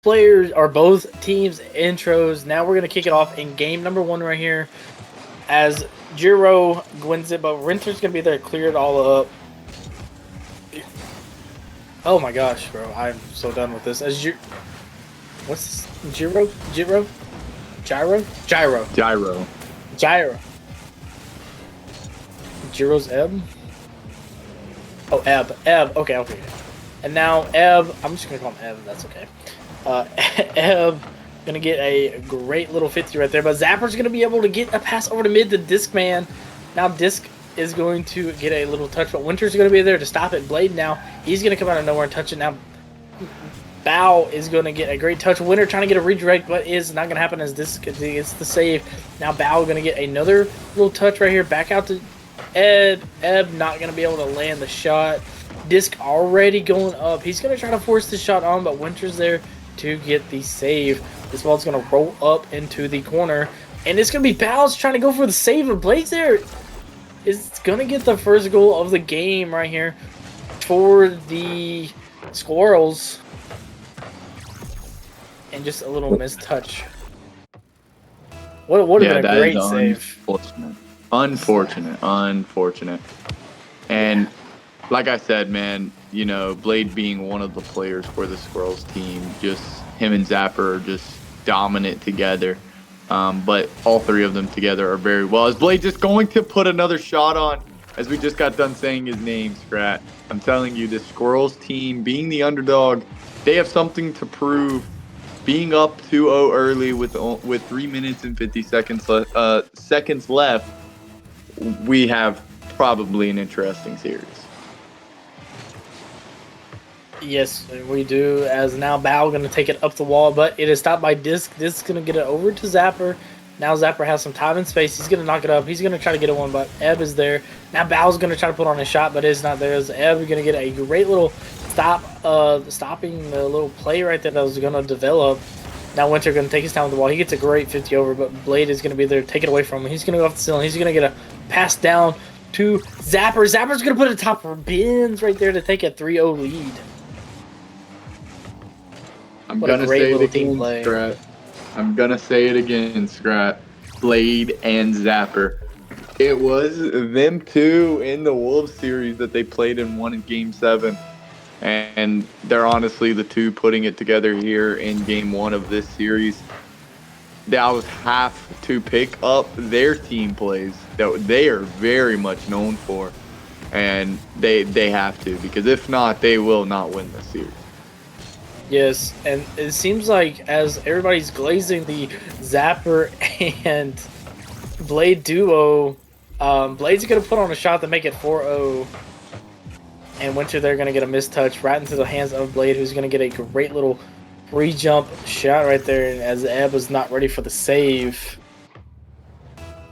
players or both teams intros. Now we're gonna kick it off in game number 1 right here, as Jiro wins it, but Renter's gonna be there to clear it all up. Oh my gosh, bro! I'm so done with this. As what's this? Gyro? Jiro's Ebb. Oh, Ebb. Okay. And now Ebb. I'm just gonna call him Ebb. That's okay. Ebb gonna get a great little 50 right there, but Zapper's gonna be able to get a pass over to mid to Disc Man. Now Disc is going to get a little touch, but Winter's gonna be there to stop it. Blade now, he's gonna come out of nowhere and touch it. Now Bow is gonna get a great touch. Winter trying to get a redirect, but is not gonna happen as Disc gets the save. Now Bow gonna get another little touch right here, back out to Ebb. Ebb not gonna be able to land the shot. Disc already going up. He's gonna try to force the shot on, but Winter's there to get the save. This ball's gonna roll up into the corner, and it's gonna be Bow's trying to go for the save, and Blade's there is gonna get the first goal of the game right here for the Squirrels, and just a little missed touch. What would have been a great save. Unfortunate. And like I said, man, you know, Blade being one of the players for the Squirrels team, just him and Zapper are just dominant together. But all three of them together are very well. Is Blade just going to put another shot on as we just got done saying his name, Scrat? I'm telling you, the Squirrels team, being the underdog, they have something to prove. Being up 2-0 early with 3 minutes and 50 seconds left, we have probably an interesting series. Yes, we do, as now Bow going to take it up the wall, but it is stopped by Disc. Disc is going to get it over to Zapper. Now Zapper has some time and space. He's going to knock it up. He's going to try to get a one, but Ebb is there. Now Bow's going to try to put on a shot, but it's not there. As Ebb is going to get a great little stopping the little play right there that was going to develop. Now Winter going to take his time with the ball. He gets a great 50 over, but Blade is going to be there to take it away from him. He's going to go off the ceiling. He's going to get a pass down to Zapper. Zapper's going to put it top for Bins right there to take a 3-0 lead. I'm gonna say it again, Scrat. Blade and Zapper. It was them two in the Wolves series that they played and won in Game 7. And they're honestly the two putting it together here in Game 1 of this series. The Owls have to pick up their team plays that they are very much known for. And they have to, because if not, they will not win this series. Yes, and it seems like as everybody's glazing the Zapper and Blade duo, Blade's going to put on a shot to make it 4-0. And Winter, they're going to get a missed touch right into the hands of Blade, who's going to get a great little free jump shot right there, as Ebb was not ready for the save.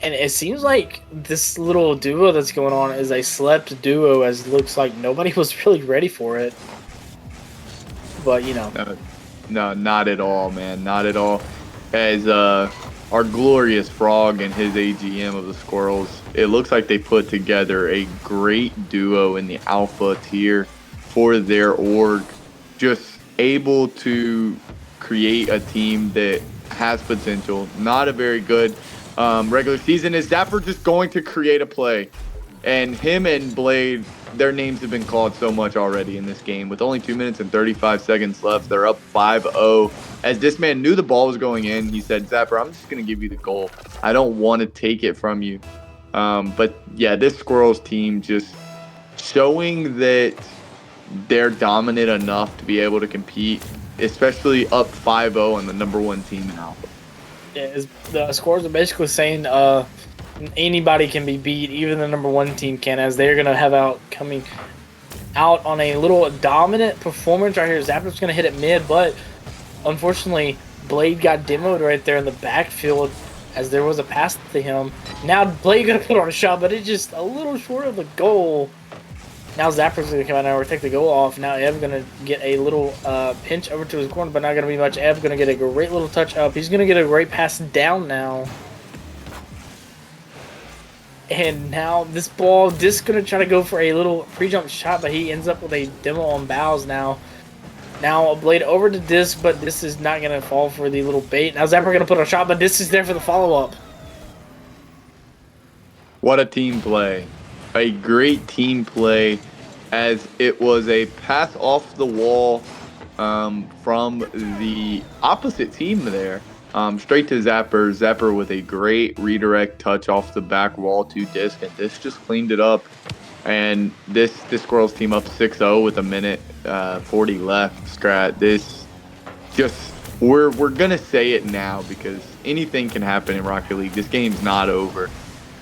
And it seems like this little duo that's going on is a slept duo, as it looks like nobody was really ready for it. But, you know. No, not at all, man. Not at all. As our glorious Frog and his AGM of the Squirrels, it looks like they put together a great duo in the Alpha tier for their org. Just able to create a team that has potential. Not a very good regular season. Is Zapper just going to create a play? And him and Blade, their names have been called so much already in this game. With only 2 minutes and 35 seconds left, they're up 5-0. As this man knew the ball was going in, he said, Zapper, I'm just going to give you the goal. I don't want to take it from you. But, yeah, this Squirrels team just showing that they're dominant enough to be able to compete, especially up 5-0 and the #1 team in Alpha. Yeah, the Squirrels are basically saying anybody can be beat, even the #1 team can, as they're going to have coming out on a little dominant performance right here. Zapper's going to hit it mid, but unfortunately, Blade got demoed right there in the backfield as there was a pass to him. Now Blade going to put on a shot, but it's just a little short of the goal. Now Zapper's going to come out and take the goal off. Now Ebb going to get a little pinch over to his corner, but not going to be much. Ebb going to get a great little touch up. He's going to get a great pass down now. And now this ball, Disc going to try to go for a little pre-jump shot, but he ends up with a demo on Bows now. Now Blade over to Disc, but this is not going to fall for the little bait. Now Zapper going to put a shot, but Disc is there for the follow-up. What a team play. A great team play as it was a pass off the wall from the opposite team there. Straight to Zapper. Zapper with a great redirect touch off the back wall to Disc, and Disc just cleaned it up. And this Squirrels team up 6-0 with a minute 40 left. Strat. This just we're gonna say it now because anything can happen in Rocket League. This game's not over.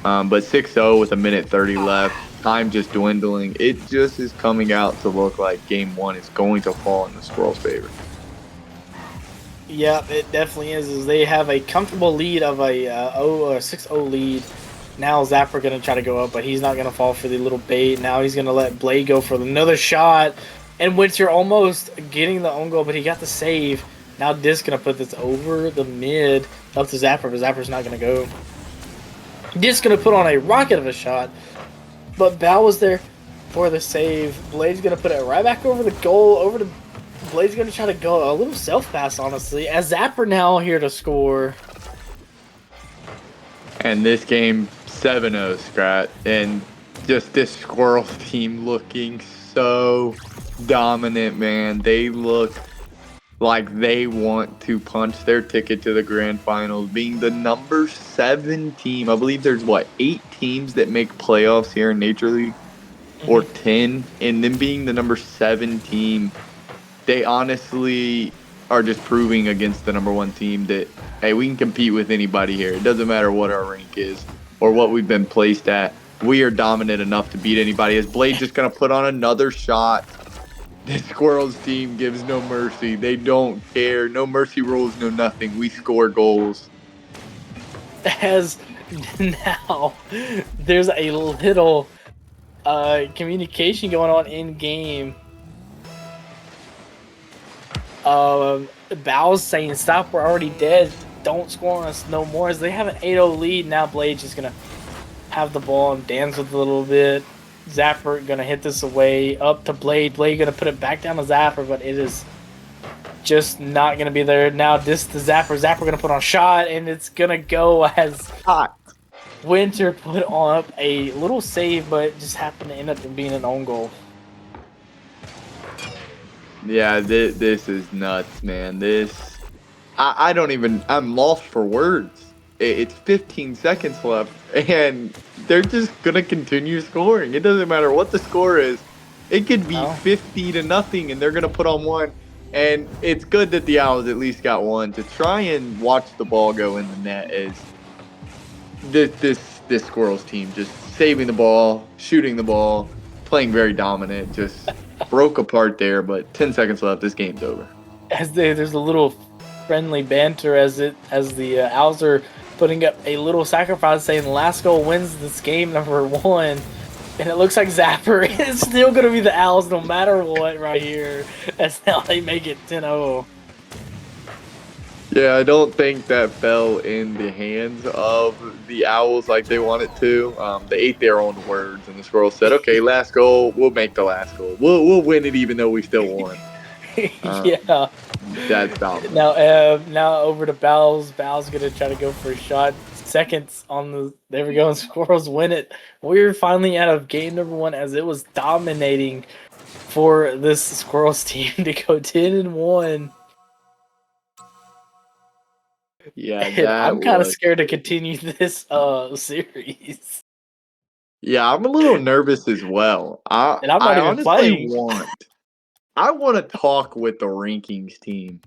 But 6-0 with a minute 30 left, time just dwindling. It just is coming out to look like game one is going to fall in the Squirrels' favor. Yeah, it definitely is. They have a comfortable lead of a 6-0 lead. Now Zapper going to try to go up, but he's not going to fall for the little bait. Now he's going to let Blade go for another shot. And Winter almost getting the own goal, but he got the save. Now Disc going to put this over the mid up to Zapper, but Zapper's not going to go. Disc going to put on a rocket of a shot, but Bao was there for the save. Blade's going to put it right back over the goal, over to Blade's going to try to go a little self-pass, honestly, as Zapper now here to score. And this game, 7-0, Scrat. And just this Squirrels team looking so dominant, man. They look like they want to punch their ticket to the grand finals, being the number 7 team. I believe there's, 8 teams that make playoffs here in Nature League? Or 10. And then being the number 7 team, they honestly are just proving against the number 1 team that, hey, we can compete with anybody here. It doesn't matter what our rank is or what we've been placed at. We are dominant enough to beat anybody. As Blade just going to put on another shot. The Squirrels team gives no mercy. They don't care. No mercy rules, no nothing. We score goals. As now there's a little communication going on in game. Bao's saying, "Stop, we're already dead. Don't score on us no more." As they have an 8-0 lead, now Blade's just going to have the ball and dance with it a little bit. Zapper gonna hit this away up to Blade. Blade gonna put it back down to Zapper, but it is just not gonna be there. Now this to Zapper. Zapper gonna put on a shot, and it's gonna go as Hot. Winter put on up a little save, but just happened to end up being an own goal. Yeah, this is nuts, man. I don't even, I'm lost for words. It's 15 seconds left, and they're just going to continue scoring. It doesn't matter what the score is. It could be 50-0, and they're going to put on one. And it's good that the Owls at least got one. To try and watch the ball go in the net is this Squirrels team just saving the ball, shooting the ball, playing very dominant. Just broke apart there, but 10 seconds left. This game's over. As there's a little friendly banter as the Owls are putting up a little sacrifice, saying the last goal wins this game, number 1. And it looks like Zapper is still going to be the Owls no matter what right here. As now they make it 10-0. Yeah, I don't think that fell in the hands of the Owls like they wanted to. They ate their own words, and the Squirrels said, "Okay, last goal, we'll make the last goal. We'll win it even though we still won." Yeah. That's dominant. Now over to Bowles. Bowles gonna try to go for a shot. Seconds on the. There we go. And Squirrels win it. We're finally out of game number 1 as it was dominating for this Squirrels team to go 10-1. Yeah, I'm kind of scared to continue this series. Yeah, I'm a little nervous as well. And I'm not I even honestly playing. I want to talk with the rankings team,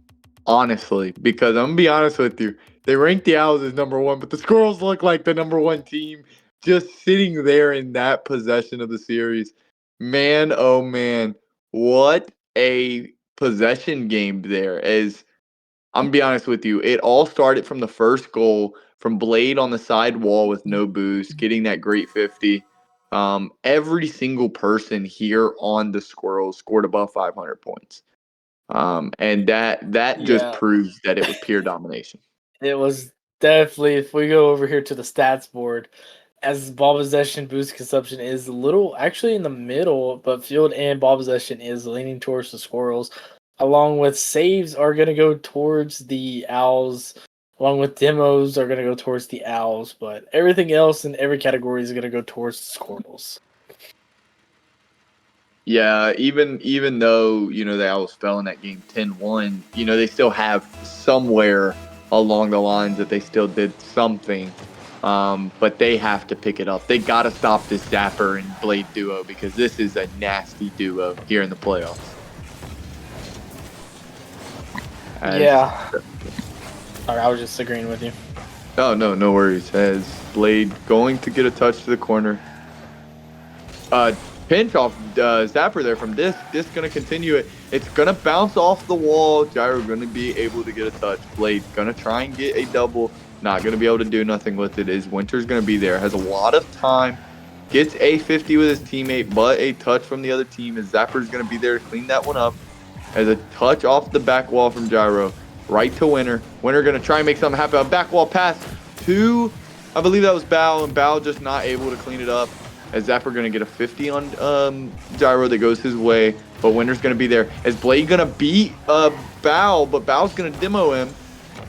honestly, because I'm gonna be honest with you. They rank the Owls as number 1, but the Squirrels look like the number 1 team just sitting there in that possession of the series. Man, oh man, what a possession game there. As I'm gonna be honest with you, it all started from the first goal from Blade on the side wall with no boost, getting that great 50. Every single person here on the Squirrels scored above 500 points. And that just Yeah, proves that it was pure domination. it was definitely. If we go over here to the stats board, as ball possession, boost consumption is a little actually in the middle, but field and ball possession is leaning towards the Squirrels. along with saves are going to go towards the Owls, along with demos are going to go towards the Owls, but everything else in every category is going to go towards the Squirrels. Yeah, even though, the Owls fell in that game 10-1, they still have somewhere along the lines that they still did something. But they have to pick it up. They got to stop this Zapper and Blade duo because this is a nasty duo here in the playoffs. Yeah. Sorry, I was just agreeing with you. Oh, no worries. As Blade going to get a touch to the corner. Pinch off Zapper there from Disc. Disc going to continue it. It's going to bounce off the wall. Gyro going to be able to get a touch. Blade going to try and get a double. Not going to be able to do nothing with it. Is Winter's going to be there. Has a lot of time. Gets a 50 with his teammate, but a touch from the other team. As Zapper's going to be there to clean that one up. As a touch off the back wall from Gyro. Right to Winter. Winter going to try and make something happen. A back wall pass to, I believe that was Bao, and Bao just not able to clean it up. As Zapper going to get a 50 on Gyro that goes his way, but Winter's going to be there. As Blade going to beat Bao, but Bao's going to demo him.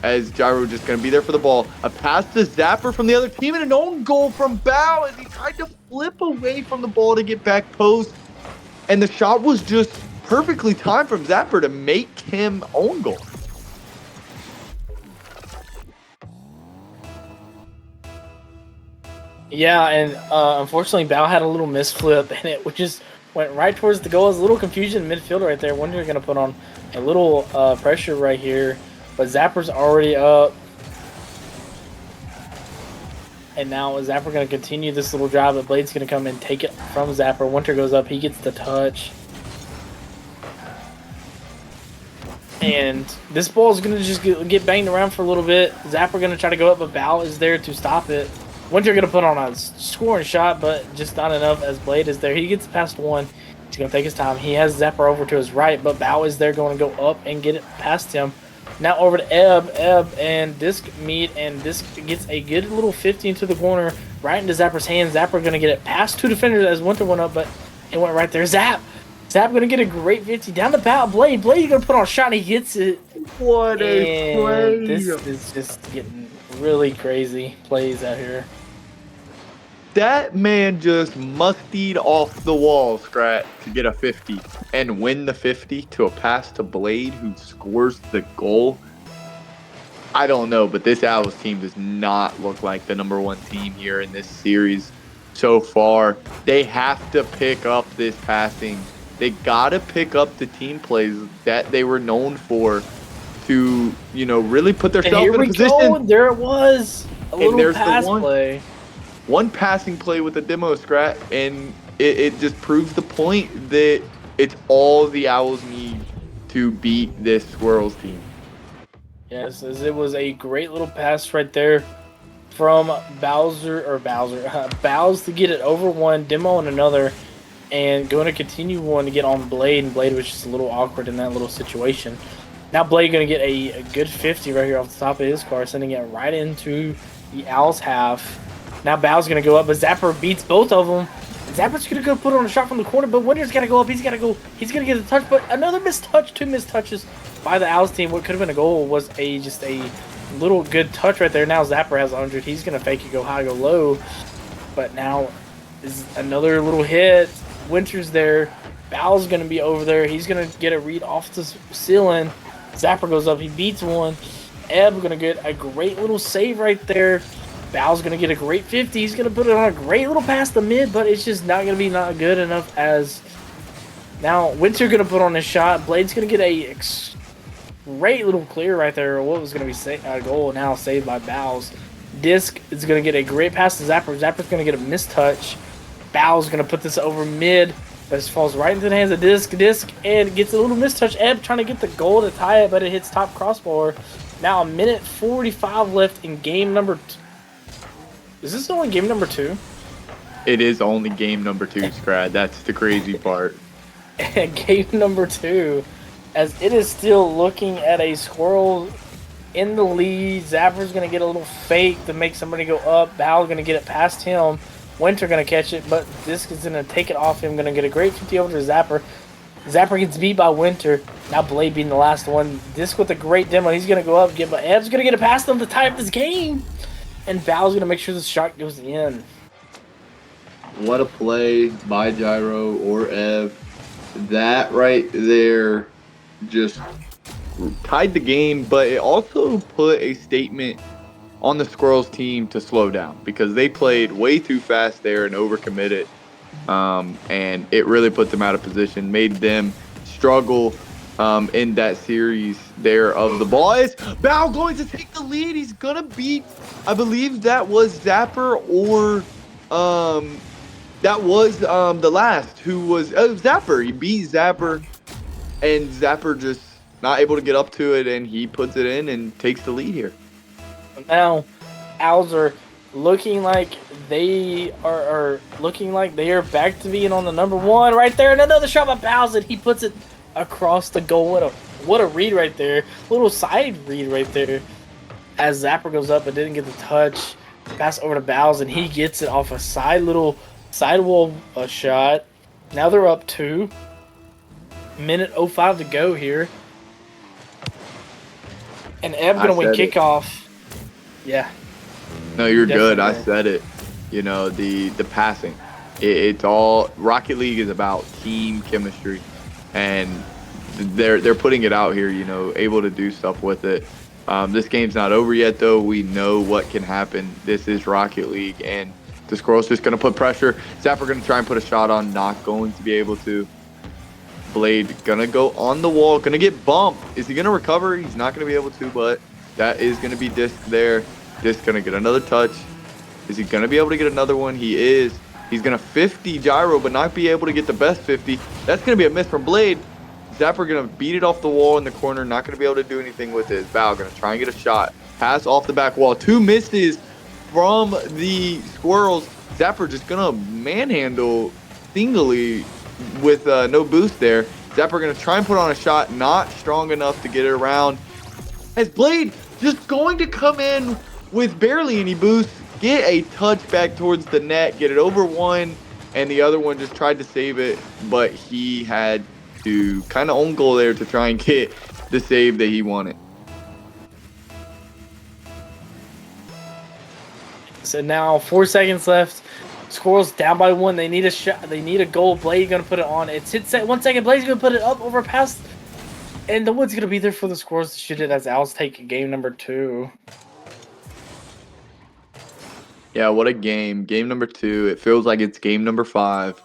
As Gyro just going to be there for the ball. A pass to Zapper from the other team and an own goal from Bao as he tried to flip away from the ball to get back post. And the shot was just perfectly timed from Zapper to make him own goal. Yeah, and unfortunately, Bao had a little misflip, and it just went right towards the goal. There's a little confusion in midfield right there. Wonder going to put on a little pressure right here, but Zapper's already up. And now Zapper going to continue this little drive, but Blade's going to come and take it from Zapper. Winter goes up, he gets the touch. And this ball is going to just get banged around for a little bit. Zapper going to try to go up, but Bao is there to stop it. Winter going to put on a scoring shot, but just not enough as Blade is there. He gets past one. He's going to take his time. He has Zapper over to his right, but Bao is there going to go up and get it past him. Now over to Ebb. Ebb and Disc meet, and Disc gets a good little 50 into the corner, right into Zapper's hands. Zapper going to get it past two defenders as Winter went up, but it went right there. Zap going to get a great 50 down the Bao. Blade going to put on a shot, and he gets it. What a play! This is just getting really crazy plays out here. That man just mustied off the wall, Scrat, to get a 50 and win the 50 to a pass to Blade, who scores the goal. I don't know, but this Owls team does not look like the #1 team here in this series so far. They have to pick up this passing. They got to pick up the team plays that they were known for to, really put themselves in a position. Go. There it was. A little pass play. One passing play with the demo, Scrat, and it just proves the point that it's all the Owls need to beat this Squirrels team. Yes, as it was a great little pass right there from Baus to get it over one, demo and another, and going to continue one to get on Blade, and Blade was just a little awkward in that little situation. Now Blade going to get a good 50 right here off the top of his car, sending it right into the Owls half. Now Bao's going to go up, but Zapper beats both of them. Zapper's going to go put on a shot from the corner, but Winter's got to go up. He's got to go. He's going to get a touch, but another missed touch, two missed touches by the Owls team. What could have been a goal was just a little good touch right there. Now Zapper has 100. He's going to fake it, go high, go low. But now is another little hit. Winter's there. Bao's going to be over there. He's going to get a read off the ceiling. Zapper goes up. He beats one. Ebb going to get a great little save right there. Bao's going to get a great 50. He's going to put it on a great little pass the mid, but it's just not going to be not good enough as now Winter going to put on his shot. Blade's going to get a great little clear right there. What was going to be a goal now saved by Bao's. Disc is going to get a great pass to Zapper. Zapper's going to get a missed touch. Bao's going to put this over mid. This falls right into the hands of Disc, and gets a little mistouch. Ebb trying to get the goal to tie it, but it hits top crossbar. Now a minute 45 left in game number 2. Is this only game number 2? It is only game number 2, Scrad. That's the crazy part. Game number 2, as it is still looking at a Squirrel in the lead. Zapper's going to get a little fake to make somebody go up. Bao going to get it past him. Winter going to catch it, but Disc is going to take it off him. Going to get a great 50 over to Zapper. Zapper gets beat by Winter. Now Blade being the last one. Disc with a great demo. He's gonna go up, but Ev's gonna get a pass them to tie up this game. And Val's gonna make sure the shot goes in. What a play by Gyro or Ev. That right there just tied the game, but it also put a statement on the Squirrels team to slow down because they played way too fast there and overcommitted. And it really put them out of position, made them struggle in that series there of the ball. Is Bao going to take the lead? He's going to beat, I believe that was Zapper or that was the last who was Zapper. He beat Zapper, and Zapper just not able to get up to it, and he puts it in and takes the lead here. Now, Owls are looking like they are looking like they are back to being on the number one right there. And another shot by Bowser. He puts it across the goal. What a read right there. Little side read right there. As Zapper goes up but didn't get the touch. Pass over to Bowser, and he gets it off a sidewall shot. Now they're up 2. Minute 05 to go here. And Eb gonna win kickoff. Yeah. No, you're good. I said it. You know, the passing. It's all Rocket League is about team chemistry, and they're putting it out here. You know, able to do stuff with it. This game's not over yet, though. We know what can happen. This is Rocket League, and the Squirrels just gonna put pressure. Zapper gonna try and put a shot on, not going to be able to. Blade gonna go on the wall, gonna get bumped. Is he gonna recover? He's not gonna be able to, but that is gonna be Disc there. Disc gonna get another touch. Is he gonna be able to get another one? He is. He's gonna 50 Gyro, but not be able to get the best 50. That's gonna be a miss from Blade. Zapper gonna beat it off the wall in the corner, not gonna be able to do anything with it. Val gonna try and get a shot. Pass off the back wall. 2 misses from the Squirrels. Zapper just gonna manhandle singly with no boost there. Zapper going to try and put on a shot, not strong enough to get it around. As Blade just going to come in with barely any boost, get a touch back towards the net, get it over one, and the other one just tried to save it, but he had to kind of own goal there to try and get the save that he wanted. So now 4 seconds left. Squirrels down by 1. They need a shot. They need a goal. Blade gonna put it on. It's hit 1 second. Blade's gonna put it up over past, and the one's gonna be there for the Squirrels to shoot it as Owls take game number 2. Yeah, what a game. Game number 2. It feels like it's game number 5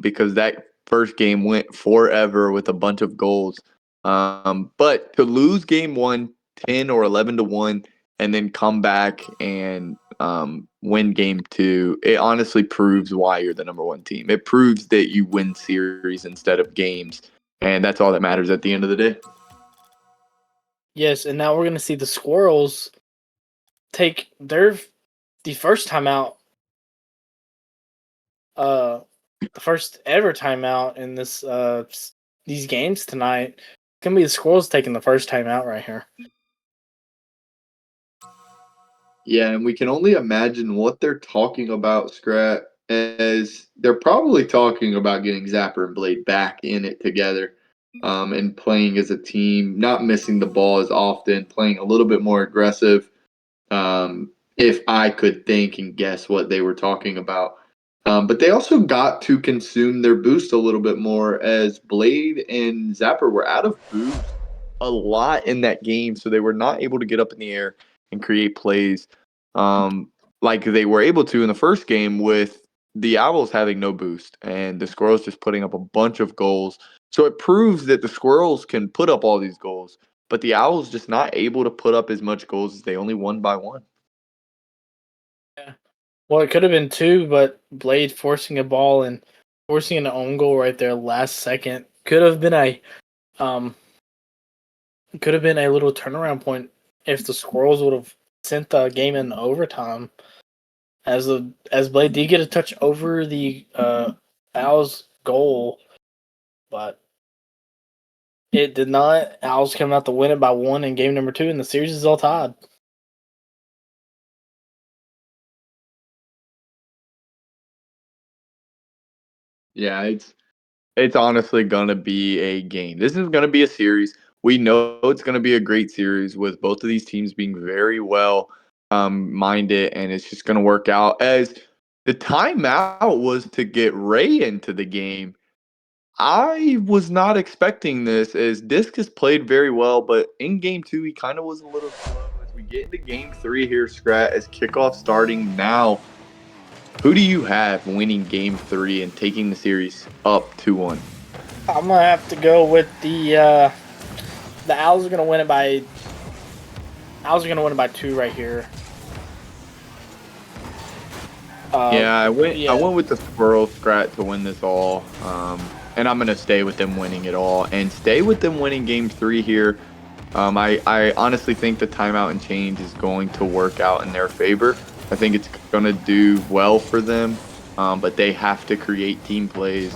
because that first game went forever with a bunch of goals. But to lose game 1, 10 or 11-1, and then come back and win game 2, it honestly proves why you're the number 1 team. It proves that you win series instead of games, and that's all that matters at the end of the day. Yes, and now we're gonna see the Squirrels take the first timeout, the first ever timeout in these games tonight. It's gonna be the Squirrels taking the first timeout right here. Yeah, and we can only imagine what they're talking about, Scrat, as they're probably talking about getting Zapper and Blade back in it together and playing as a team, not missing the ball as often, playing a little bit more aggressive. If I could think and guess what they were talking about. But they also got to consume their boost a little bit more as Blade and Zapper were out of boost a lot in that game, so they were not able to get up in the air and create plays like they were able to in the first game with the Owls having no boost and the Squirrels just putting up a bunch of goals. So it proves that the Squirrels can put up all these goals, but the Owls just not able to put up as much goals as they only won by 1. Yeah. Well, it could have been 2, but Blade forcing a ball and forcing an own goal right there last second could have been a little turnaround point if the Squirrels would have sent the game in overtime. As Blade did get a touch over the Owls goal, but it did not. Owls come out to win it by 1 in game number 2, and the series is all tied. Yeah, It's honestly gonna be a game. This is gonna be a series. We know it's gonna be a great series with both of these teams being very well minded, and it's just gonna work out. As the timeout was to get Ray into the game, I was not expecting this as Disc has played very well, but in game two, he kind of was a little slow. As we get into game three here, Scrat, as kickoff starting now, who do you have winning game three and taking the series up 2-1? I'm gonna have to go with the Owls are gonna win it by. Owls are gonna win it by 2 right here. Yeah, I went Yeah. I went with the Squirrel Scrat to win this all. And I'm gonna stay with them winning it all and stay with them winning game three here. I honestly think the timeout and change is going to work out in their favor. I think it's gonna do well for them. But they have to create team plays.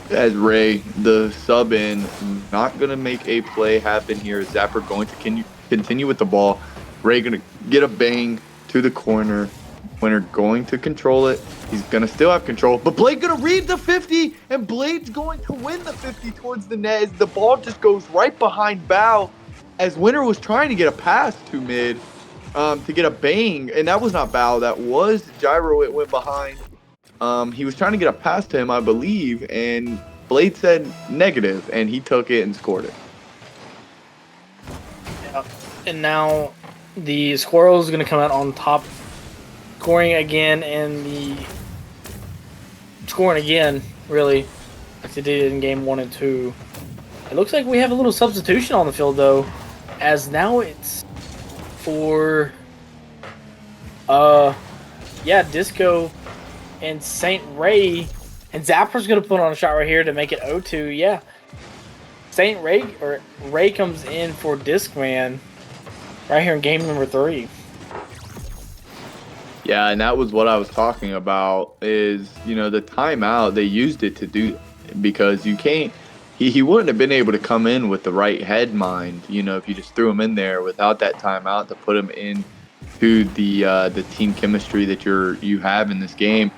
As Ray, the sub in, not gonna make a play happen here. Zapper going to continue with the ball. Ray gonna get a bang to the corner. Winner going to control it. He's gonna still have control, but Blade gonna read the 50, and Blade's going to win the 50 towards the net as the ball just goes right behind Bow. As Winner was trying to get a pass to mid to get a bang, and that was not Bow, that was Gyro. It went behind. He was trying to get a pass to him, I believe, and Blade said negative, and he took it and scored it. Yeah. And now the Squirrels going to come out on top, scoring again, really, like they did in game 1 and 2. It looks like we have a little substitution on the field, though, as now it's for, Disco and Saint Ray, and Zapper's gonna put on a shot right here to make it 0-2. Yeah, Saint Ray or Ray comes in for Discman right here in game number 3. Yeah, and that was what I was talking about is, the timeout, they used it to do, because you can't, he wouldn't have been able to come in with the right head mind, if you just threw him in there without that timeout to put him in to the team chemistry that you have in this game.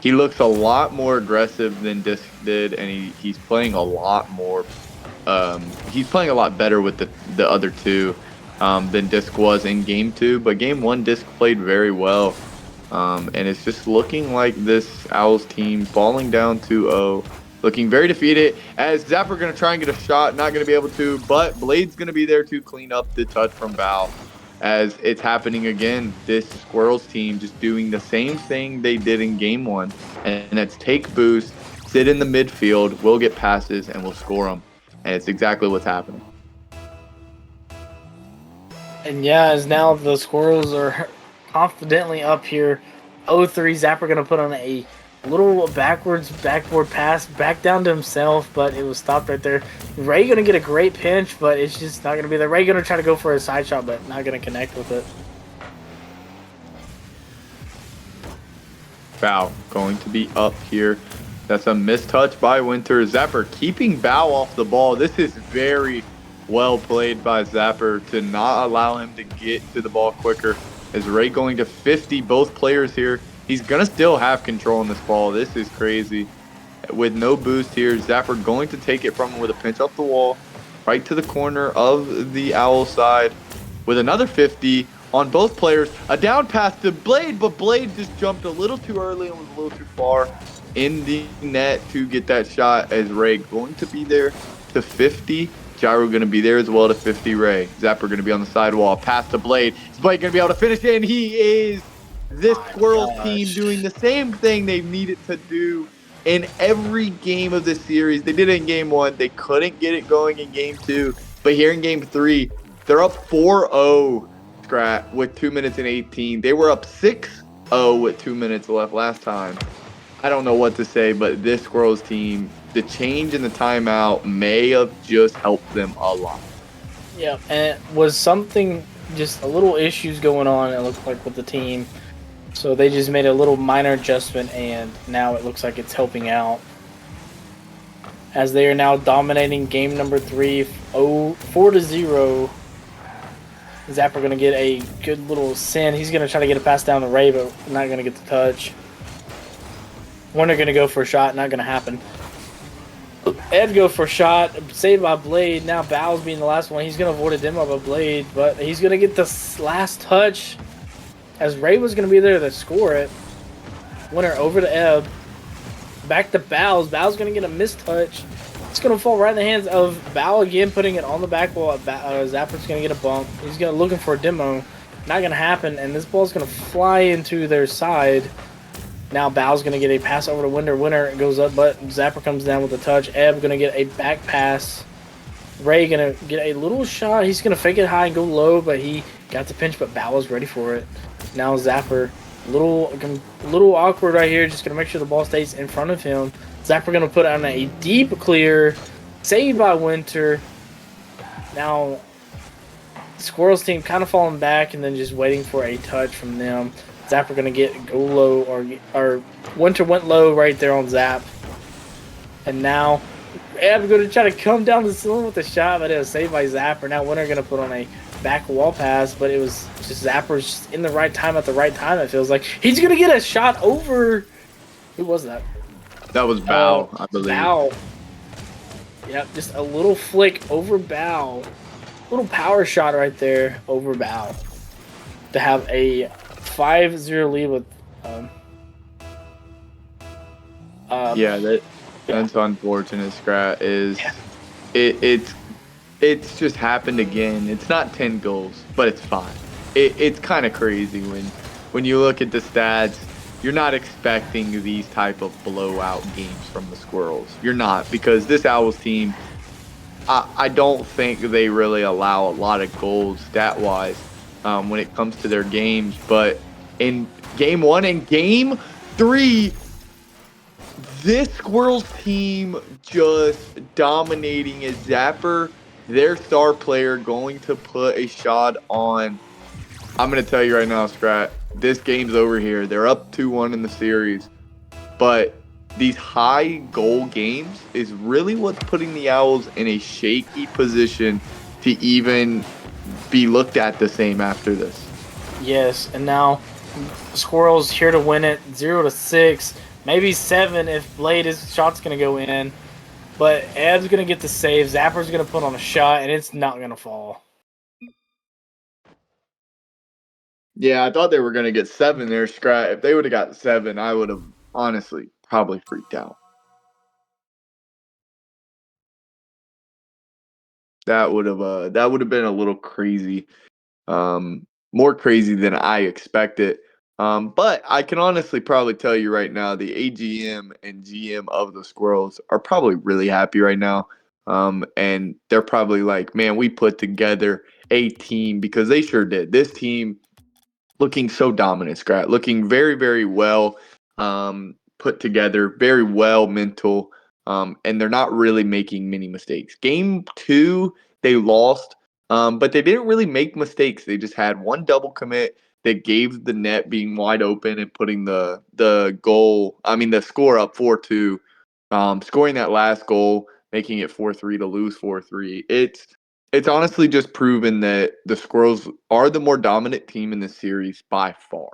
He looks a lot more aggressive than Disc did, and he's playing a lot more. He's playing a lot better with the other two than Disc was in game 2. But game 1, Disc played very well, and it's just looking like this Owls team falling down 2-0, looking very defeated. As Zapper going to try and get a shot, not going to be able to, but Blade's going to be there to clean up the touch from Bow. As it's happening again, this Squirrels team just doing the same thing they did in game 1, and that's take boost, sit in the midfield, we'll get passes, and we'll score them. And it's exactly what's happening. And yeah, as now the Squirrels are confidently up here, 0-3. Zapper going to put on a little backboard pass back down to himself, but it was stopped right there. Ray going to get a great pinch, but it's just not going to be there. Ray going to try to go for a side shot, but not going to connect with it. Bow going to be up here. That's a mistouch by Winter. Zapper keeping Bow off the ball. This is very well played by Zapper to not allow him to get to the ball quicker. As Ray going to 50 both players here. He's going to still have control in this ball. This is crazy. With no boost here, Zapper going to take it from him with a pinch off the wall, right to the corner of the Owl side, with another 50 on both players. A down pass to Blade, but Blade just jumped a little too early and was a little too far in the net to get that shot, as Ray going to be there to 50. Gyro going to be there as well to 50 Ray. Zapper going to be on the sidewall. Pass to Blade. Is Blade going to be able to finish it? And he is. This Squirrels team doing the same thing they've needed to do in every game of this series. They did it in game 1. They couldn't get it going in game 2. But here in game 3, they're up 4-0 Scrat with 2 minutes and 18. They were up 6-0 with 2 minutes left last time. I don't know what to say, but this Squirrels team, the change in the timeout may have just helped them a lot. Yeah, and it was something, just a little issues going on, it looked like, with the team. So they just made a little minor adjustment, and now it looks like it's helping out. As they are now dominating game number 3, 4-0. Zapper going to get a good little send. He's going to try to get a pass down to Ray, but not going to get the touch. Warner going to go for a shot, not going to happen. Ed go for a shot, saved by Blade. Now Bow's being the last one. He's going to avoid a demo by Blade, but he's going to get this last touch as Ray was going to be there to score it. Winner over to Ebb. Back to Bow's. Bow's going to get a missed touch. It's going to fall right in the hands of Bow again, putting it on the back wall. Zapper's going to get a bump. He's going to looking for a demo. Not going to happen, and this ball's going to fly into their side. Now Bow's going to get a pass over to Winter. Winter goes up, but Zapper comes down with a touch. Ebb going to get a back pass. Ray going to get a little shot. He's going to fake it high and go low, but he got the pinch, but Bow was ready for it. Now Zapper, little awkward right here. Just going to make sure the ball stays in front of him. Zapper going to put on a deep clear. Saved by Winter. Now Squirrels team kind of falling back and then just waiting for a touch from them. Zapper going to go low, or Winter went low right there on Zap. And now Ebb going to try to come down the ceiling with a shot, but it was saved by Zapper. Now Winter going to put on a back wall pass, but it was just Zapper's just in the right time at the right time, it feels like. He's going to get a shot over. Who was that? That was Bow, I believe. Bow. Yep, just a little flick over Bow. Little power shot right there over Bow. To have a 5-0 lead with that's unfortunate, Scrat. It's just happened again. It's not 10 goals, but it's 5. It's kind of crazy when you look at the stats. You're not expecting these type of blowout games from the Squirrels. You're not, because this Owls team, I don't think they really allow a lot of goals stat-wise when it comes to their games. But in Game 1 and Game 3, this Squirrels team just dominating as Zapper, their star player, going to put a shot on. I'm going to tell you right now, Scrat, this game's over here. They're up 2-1 in the series. But these high goal games is really what's putting the Owls in a shaky position to even be looked at the same after this. Yes, and now Squirrels here to win it, 0-6, maybe 7 if Blade's shot's gonna go in. But Ebb's gonna get the save. Zapper's gonna put on a shot, and it's not gonna fall. Yeah, I thought they were gonna get 7 there, Scrat. If they would have got 7, I would have honestly probably freaked out. That would have been a little crazy. More crazy than I expected. But I can honestly probably tell you right now, the AGM and GM of the Squirrels are probably really happy right now. And they're probably like, man, we put together a team, because they sure did. This team looking so dominant, Scrat, looking very, very well put together, very well mental. And they're not really making many mistakes. Game 2, they lost. But they didn't really make mistakes. They just had one double commit that gave the net being wide open and putting the score up 4-2. Scoring that last goal, making it 4-3 to lose 4-3. It's honestly just proven that the Squirrels are the more dominant team in this series by far.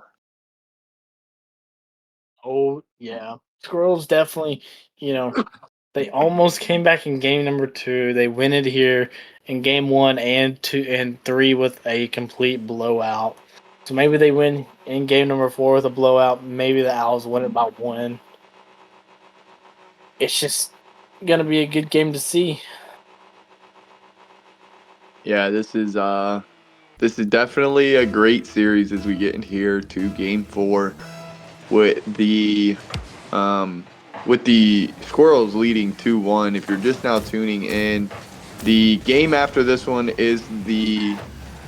Oh, yeah. Squirrels definitely, they almost came back in game number 2. They win it here in game 1 and 2 and 3 with a complete blowout. So maybe they win in game number 4 with a blowout. Maybe the Owls win it by 1. It's just going to be a good game to see. Yeah, this is definitely a great series as we get in here to game 4 with the Squirrels leading 2-1. If you're just now tuning in, the game after this one is the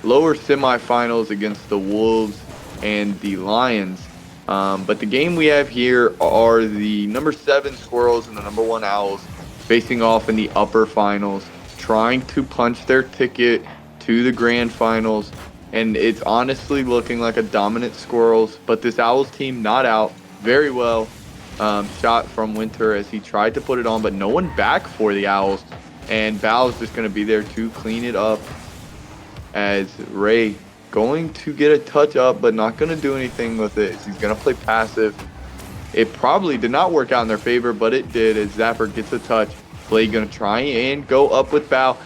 lower semifinals against the Wolves and the Lions. But the game we have here are the number 7 Squirrels and the number 1 Owls facing off in the upper finals, trying to punch their ticket to the grand finals. And it's honestly looking like a dominant Squirrels, but this Owls team not out very well. Shot from Winter as he tried to put it on, but no one back for the Owls. And Val's just going to be there to clean it up as Ray going to get a touch up, but not going to do anything with it. He's going to play passive. It probably did not work out in their favor, but it did as Zapper gets a touch Blade gonna try and go up with Bow.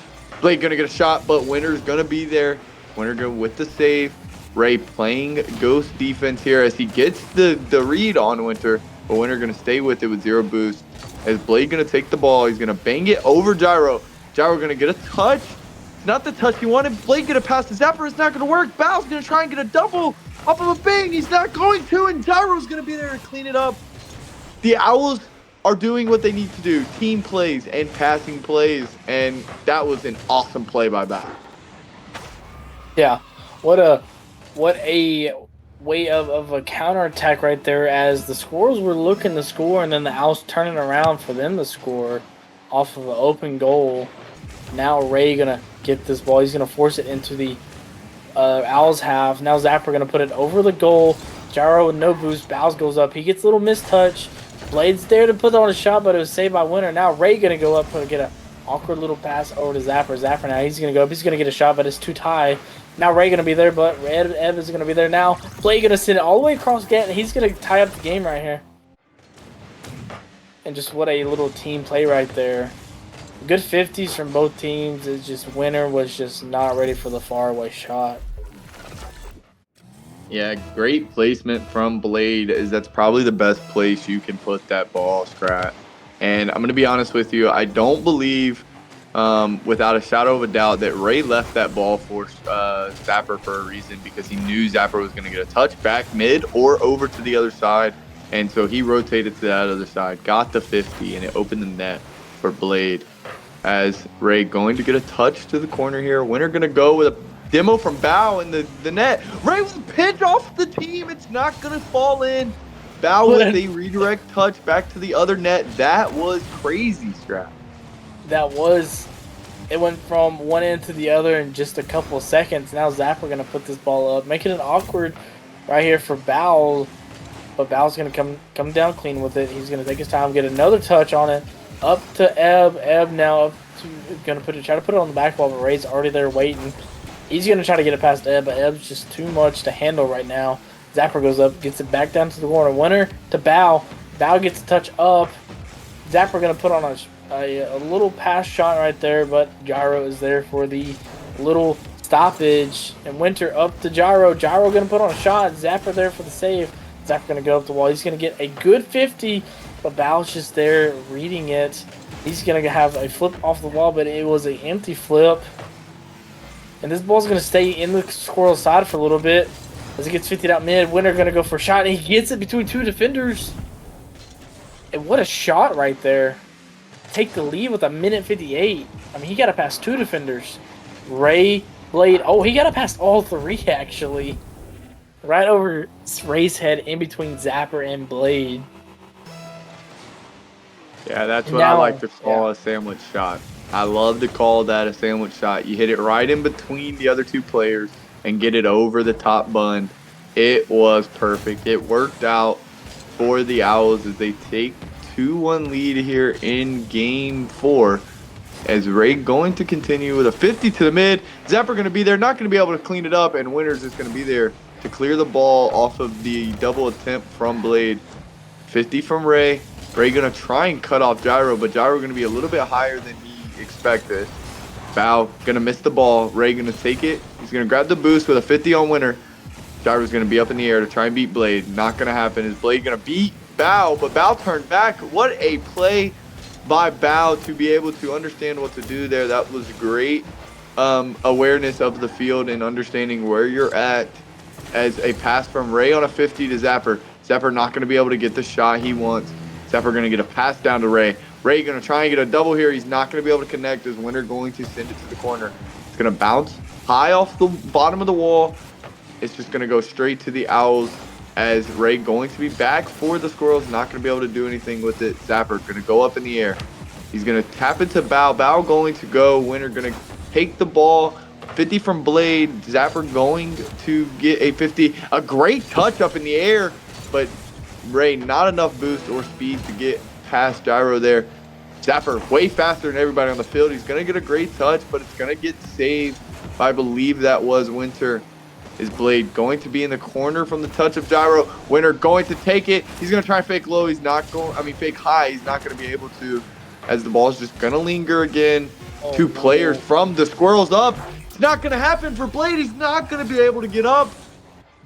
Blade gonna get a shot, but Winter's gonna be there. Winter go with the save. Ray playing ghost defense here as he gets the read on Winter, but Winter gonna stay with it with 0 boost. As Blade gonna take the ball, he's gonna bang it over Gyro. Gyro gonna get a touch. It's not the touch he wanted. Blade gonna pass to Zapper. It's not gonna work. Bow's gonna try and get a double off of a bang. He's not going to, and Gyro's gonna be there to clean it up. The Owls are doing what they need to do, team plays and passing plays, and that was an awesome play by Bow. Yeah, what a way of a counterattack right there, as the Squirrels were looking to score and then the Owls turning around for them to score off of an open goal. Now Ray gonna get this ball. He's gonna force it into the Owls half. Now Zapper gonna put it over the goal. Gyro with no boost. Bows goes up. He gets a little mistouch. Blade's there to put on a shot, but it was saved by Winter. Now Ray gonna go up and get an awkward little pass over to Zapper. Zapper now he's gonna go up. He's gonna get a shot, but it's too high. Now Ray gonna be there, but Ed is gonna be there now. Blade gonna send it all the way across Gant, and he's gonna tie up the game right here. And just what a little team play right there. Good 50s from both teams. It's just Winter was just not ready for the faraway shot. Yeah, great placement from Blade. That's probably the best place you can put that ball, Scrat. And I'm going to be honest with you, I don't believe, without a shadow of a doubt, that Ray left that ball for Zapper for a reason, because he knew Zapper was going to get a touch back mid or over to the other side. And so he rotated to that other side, got the 50, and it opened the net for Blade. As Ray going to get a touch to the corner here. Winter going to go with a demo from Bow in the net. Ray with a pinch off the team. It's not going to fall in. Bow with a redirect touch back to the other net. That was crazy, Strap. That was... It went from one end to the other in just a couple of seconds. Now Zapper going to put this ball up, making it awkward right here for Bow. But Bow's going to come down clean with it. He's going to take his time, get another touch on it. Up to Ebb. Ebb now up to going to try to put it on the back wall, but Ray's already there waiting. He's going to try to get it past Ebb, but Ebb's just too much to handle right now. Zapper goes up, gets it back down to the corner. Winter to Bow. Bow gets a touch up. Zapper going to put on a little pass shot right there, but Gyro is there for the little stoppage. And Winter up to Gyro. Gyro going to put on a shot. Zapper there for the save. Zapper going to go up the wall. He's going to get a good 50. But Bow's just there reading it. He's going to have a flip off the wall, but it was an empty flip. And this ball's going to stay in the Squirrel side for a little bit. As it gets 50'd out mid, Winter going to go for a shot, and he gets it between two defenders. And what a shot right there. Take the lead with 1:58. I mean, he got to pass two defenders. Ray, Blade. Oh, he got to pass all three, actually. Right over Ray's head in between Zapper and Blade. Yeah, that's what I like to call a sandwich shot. I love to call that a sandwich shot. You hit it right in between the other two players and get it over the top bund. It was perfect. It worked out for the Owls as they take 2-1 lead here in Game 4. As Ray going to continue with a 50 to the mid. Zapper going to be there, not going to be able to clean it up, and Winter's just going to be there to clear the ball off of the double attempt from Blade. 50 from Ray. Ray going to try and cut off Gyro, but Gyro going to be a little bit higher than he expected. Bow going to miss the ball. Ray going to take it. He's going to grab the boost with a 50 on Winter. Gyro's going to be up in the air to try and beat Blade. Not going to happen. Is Blade going to beat Bow? But Bow turned back. What a play by Bow to be able to understand what to do there. That was great awareness of the field and understanding where you're at. As a pass from Ray on a 50 to Zapper. Zapper not going to be able to get the shot he wants. Zapper going to get a pass down to Ray. Ray going to try and get a double here. He's not going to be able to connect as Winter going to send it to the corner. It's going to bounce high off the bottom of the wall. It's just going to go straight to the Owls as Ray going to be back for the Squirrels. Not going to be able to do anything with it. Zapper going to go up in the air. He's going to tap it to Bow. Bow going to go. Winter going to take the ball. 50 from Blade. Zapper going to get a 50. A great touch up in the air, but Ray not enough boost or speed to get past Gyro there. Zapper way faster than everybody on the field. He's going to get a great touch, but it's going to get saved. I believe that was Winter. Is Blade going to be in the corner from the touch of Gyro? Winter going to take it. He's going to try and fake low. He's not going, fake high. He's not going to be able to. as the ball's just going to linger again. Oh, Two no. players from the Squirrels up. It's not going to happen for Blade. He's not going to be able to get up.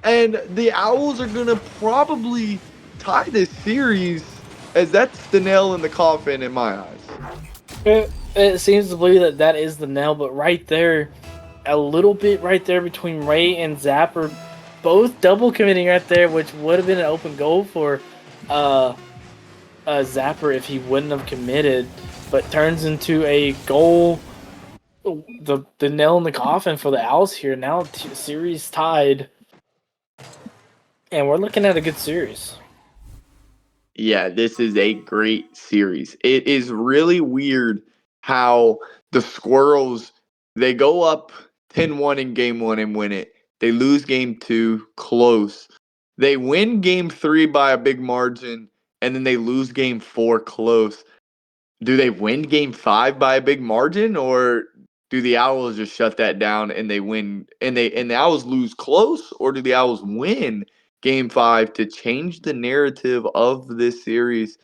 And the Owls are going to probably tie this series, as that's the nail in the coffin in my eyes. It seems to believe that that is the nail, but right there, a little bit right there between Ray and Zapper, both double committing right there, which would have been an open goal for Zapper if he wouldn't have committed, but turns into a goal. The nail in the coffin for the Owls here. Now series tied, and we're looking at a good series. Yeah, this is a great series. It is really weird how the Squirrels, they go up 10-1 in game 1 and win it. They lose game 2 close. They win game 3 by a big margin, and then they lose game 4 close. Do they win game 5 by a big margin, or do the Owls just shut that down and they win and the Owls lose close, or do the Owls win game 5 to change the narrative of this series?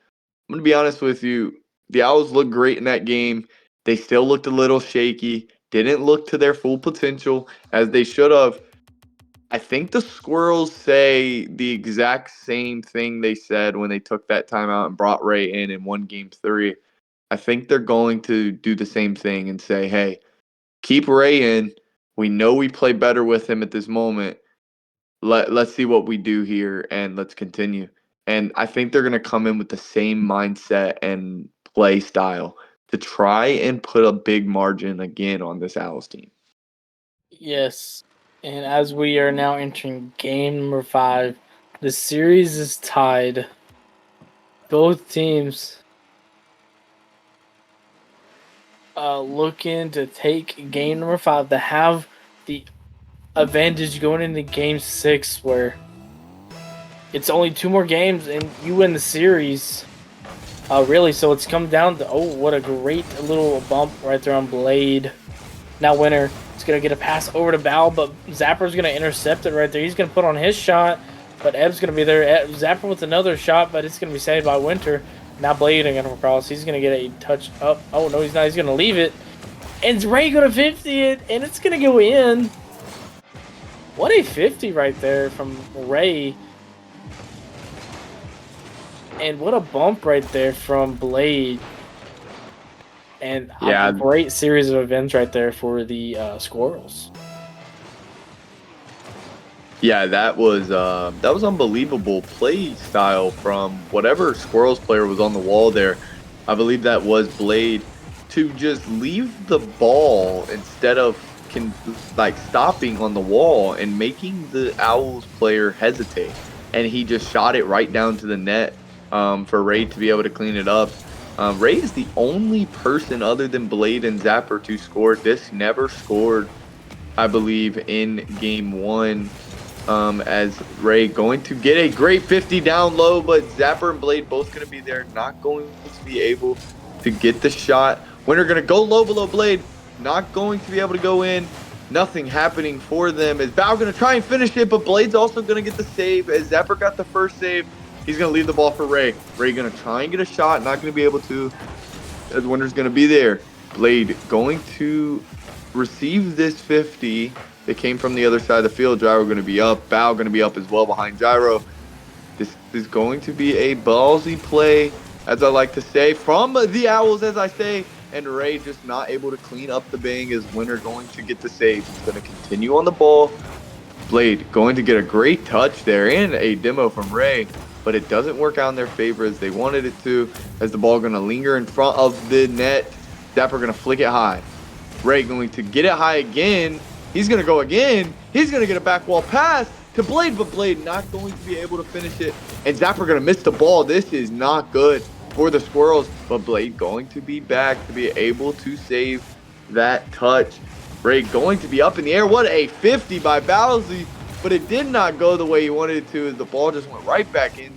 I'm going to be honest with you. The Owls looked great in that game. They still looked a little shaky, didn't look to their full potential as they should have. I think the Squirrels say the exact same thing they said when they took that timeout and brought Ray in and won game 3. I think they're going to do the same thing and say, hey, keep Ray in. We know we play better with him at this moment. Let's see what we do here and let's continue. And I think they're going to come in with the same mindset and play style to try and put a big margin again on this Owls team. Yes, and as we are now entering game number 5, the series is tied. Both teams looking to take game number 5 to have the advantage going into game 6, where it's only 2 more games and you win the series. Really, so it's come down to, oh, what a great little bump right there on Blade. Now Winter is going to get a pass over to Bow, but Zapper's going to intercept it right there. He's going to put on his shot, but Ebb's going to be there. Zapper with another shot, but it's going to be saved by Winter. Now Blade going to cross. He's going to get a touch up. Oh, no, he's not. He's going to leave it. And Ray going to 50 it, and it's going to go in. What a 50 right there from Ray. And what a bump right there from Blade. And Yeah, a great series of events right there for the Squirrels. Yeah, that was unbelievable play style from whatever Squirrels player was on the wall there. I believe that was Blade, to just leave the ball instead of stopping on the wall and making the Owls player hesitate. And he just shot it right down to the net for Ray to be able to clean it up. Ray is the only person other than Blade and Zapper to score. This never scored, I believe, in game 1. As Ray going to get a great 50 down low, but Zapper and Blade both going to be there, not going to be able to get the shot. Winter going to go low below Blade, not going to be able to go in. Nothing happening for them. As Bow going to try and finish it, but Blade's also going to get the save. As Zapper got the first save, he's going to leave the ball for Ray. Ray going to try and get a shot, not going to be able to, as Winter's going to be there. Blade going to receive this 50. They came from the other side of the field. Gyro going to be up. Bow going to be up as well behind Gyro. This is going to be a ballsy play, as I like to say, from the Owls, as I say. And Ray just not able to clean up the bang as Winter going to get the save. He's going to continue on the ball. Blade going to get a great touch there and a demo from Ray. But it doesn't work out in their favor as they wanted it to, as the ball going to linger in front of the net. Zapper going to flick it high. Ray going to get it high again. He's going to go again. He's going to get a back wall pass to Blade, but Blade not going to be able to finish it. And Zapper going to miss the ball. This is not good for the Squirrels, but Blade going to be back to be able to save that touch. Ray going to be up in the air. What a 50 by Bowsy, but it did not go the way he wanted it to, as the ball just went right back in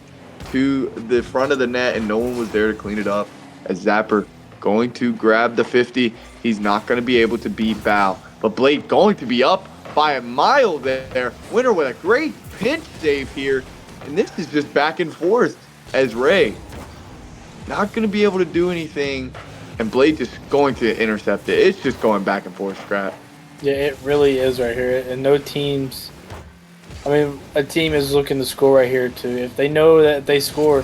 to the front of the net, and no one was there to clean it up. As Zapper going to grab the 50. He's not going to be able to beat Bow. But Blade going to be up by a mile there. Winter with a great pinch save here. And this is just back and forth as Ray not going to be able to do anything and Blade just going to intercept it. It's just going back and forth, Scrap. Yeah, it really is right here. And no teams. I mean, a team is looking to score right here too. If they know that if they score,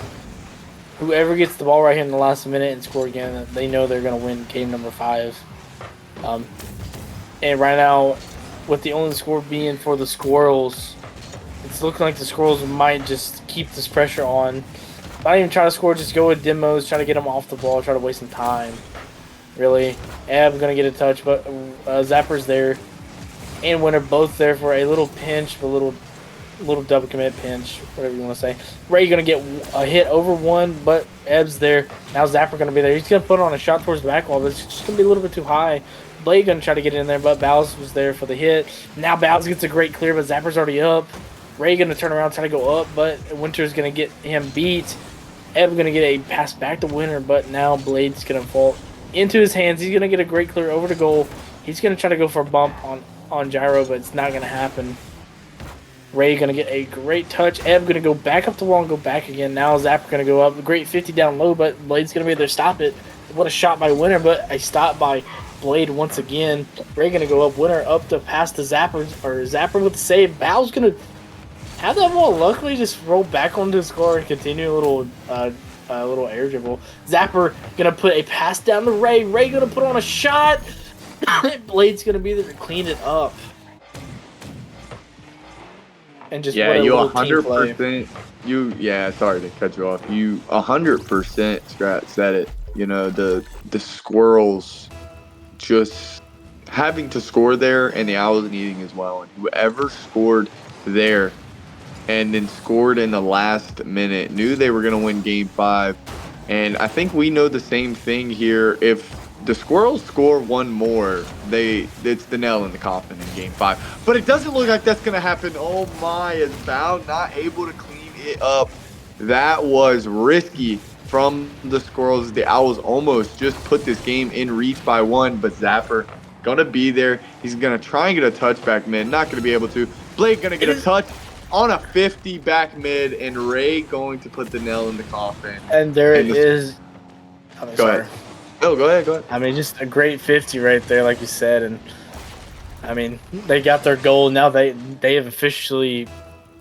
whoever gets the ball right here in the last minute and score again, they know they're going to win game number 5. And right now, with the only score being for the Squirrels, it's looking like the Squirrels might just keep this pressure on. Not even try to score, just go with demos, try to get them off the ball, try to waste some time. Really. Ab going to get a touch, but Zapper's there. And Winter both there for a little pinch, a little double commit pinch, whatever you want to say. Ray going to get a hit over one, but Eb's there. Now Zapper going to be there. He's going to put on a shot towards the back wall, but it's just going to be a little bit too high. Blade going to try to get in there, but Bowles was there for the hit. Now Bowles gets a great clear, but Zapper's already up. Ray going to turn around, try to go up, but Winter's going to get him beat. Eb going to get a pass back to Winter, but now Blade's going to fall into his hands. He's going to get a great clear over to goal. He's going to try to go for a bump on Gyro, but it's not going to happen. Ray going to get a great touch. Eb going to go back up the wall and go back again. Now Zapper going to go up. Great 50 down low, but Blade's going to be there to stop it. What a shot by Winter, but a stop by Blade once again. Ray going to go up. Winter up to pass to Zapper, or Zapper with the save. Bow's going to have that ball luckily just roll back onto the score and continue a little air dribble. Zapper going to put a pass down to Ray. Ray going to put on a shot. Blade's going to be there to clean it up. And just Yeah, you 100%. Sorry to cut you off. You 100% Strat said it. You know, the Squirrels just having to score there, and the Owls needing as well. And whoever scored there and then scored in the last minute knew they were going to win Game 5. And I think we know the same thing here. If the Squirrels score one more, it's the nail in the coffin in Game 5. But it doesn't look like that's going to happen. Oh my, is Bow not able to clean it up? That was risky from the Squirrels. The Owls almost just put this game in reach by 1, but Zapper going to be there. He's going to try and get a touchback mid. Not going to be able to. Blake going to get a touch on a 50 back mid, and Ray going to put the nail in the coffin. And there it is. Go ahead. Oh, go ahead. I mean, just a great 50 right there, like you said. And, I mean, they got their goal. Now they have officially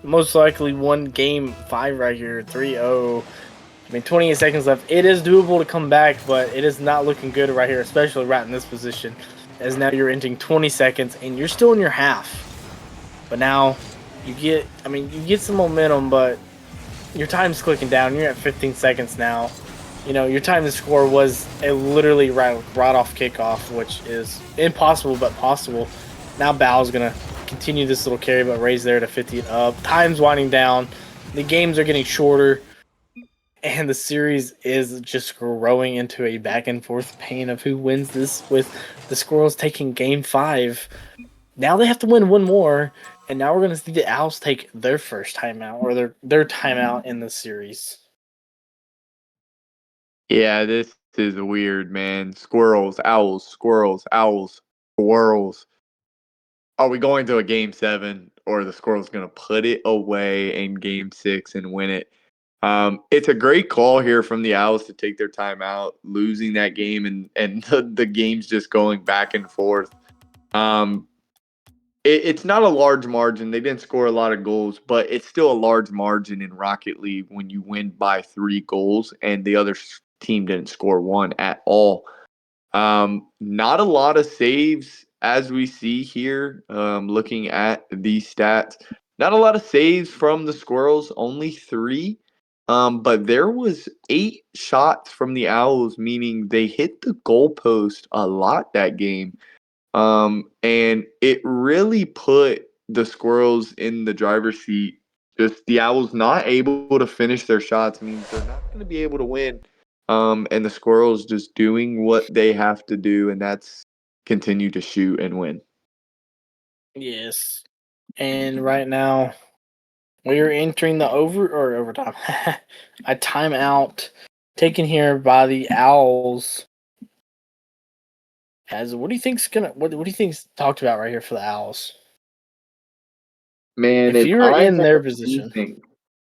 most likely won Game 5 right here, 3-0. I mean, 28 seconds left. It is doable to come back, but it is not looking good right here, especially right in this position, as now you're entering 20 seconds, and you're still in your half. But now you get some momentum, but your time's clicking down. You're at 15 seconds now. You know, your time to score was literally right off kickoff, which is impossible but possible. Now Bow's going to continue this little carry, but Ray's there to 50 it up. Time's winding down. The games are getting shorter. And the series is just growing into a back-and-forth pain of who wins this, with the Squirrels taking Game 5. Now they have to win one more, and now we're going to see the Owls take their first timeout, or their timeout in the series. Yeah, this is weird, man. Squirrels, Owls, Squirrels, Owls, Squirrels. Are we going to a Game 7, or are the Squirrels going to put it away in Game 6 and win it? It's a great call here from the Owls to take their timeout, losing that game, and the game's just going back and forth. It's not a large margin. They didn't score a lot of goals, but it's still a large margin in Rocket League when you win by 3 goals and the other team didn't score 1 at all. Not a lot of saves as we see here, looking at these stats. Not a lot of saves from the Squirrels, only 3. But there was 8 shots from the Owls, meaning they hit the goalpost a lot that game. And it really put the Squirrels in the driver's seat. Just the Owls not able to finish their shots means they're not going to be able to win. And the Squirrels just doing what they have to do, and that's continue to shoot and win. Yes. And right now, we are entering the overtime. A timeout taken here by the Owls. What do you think's talked about right here for the Owls? Man, if you're in their position.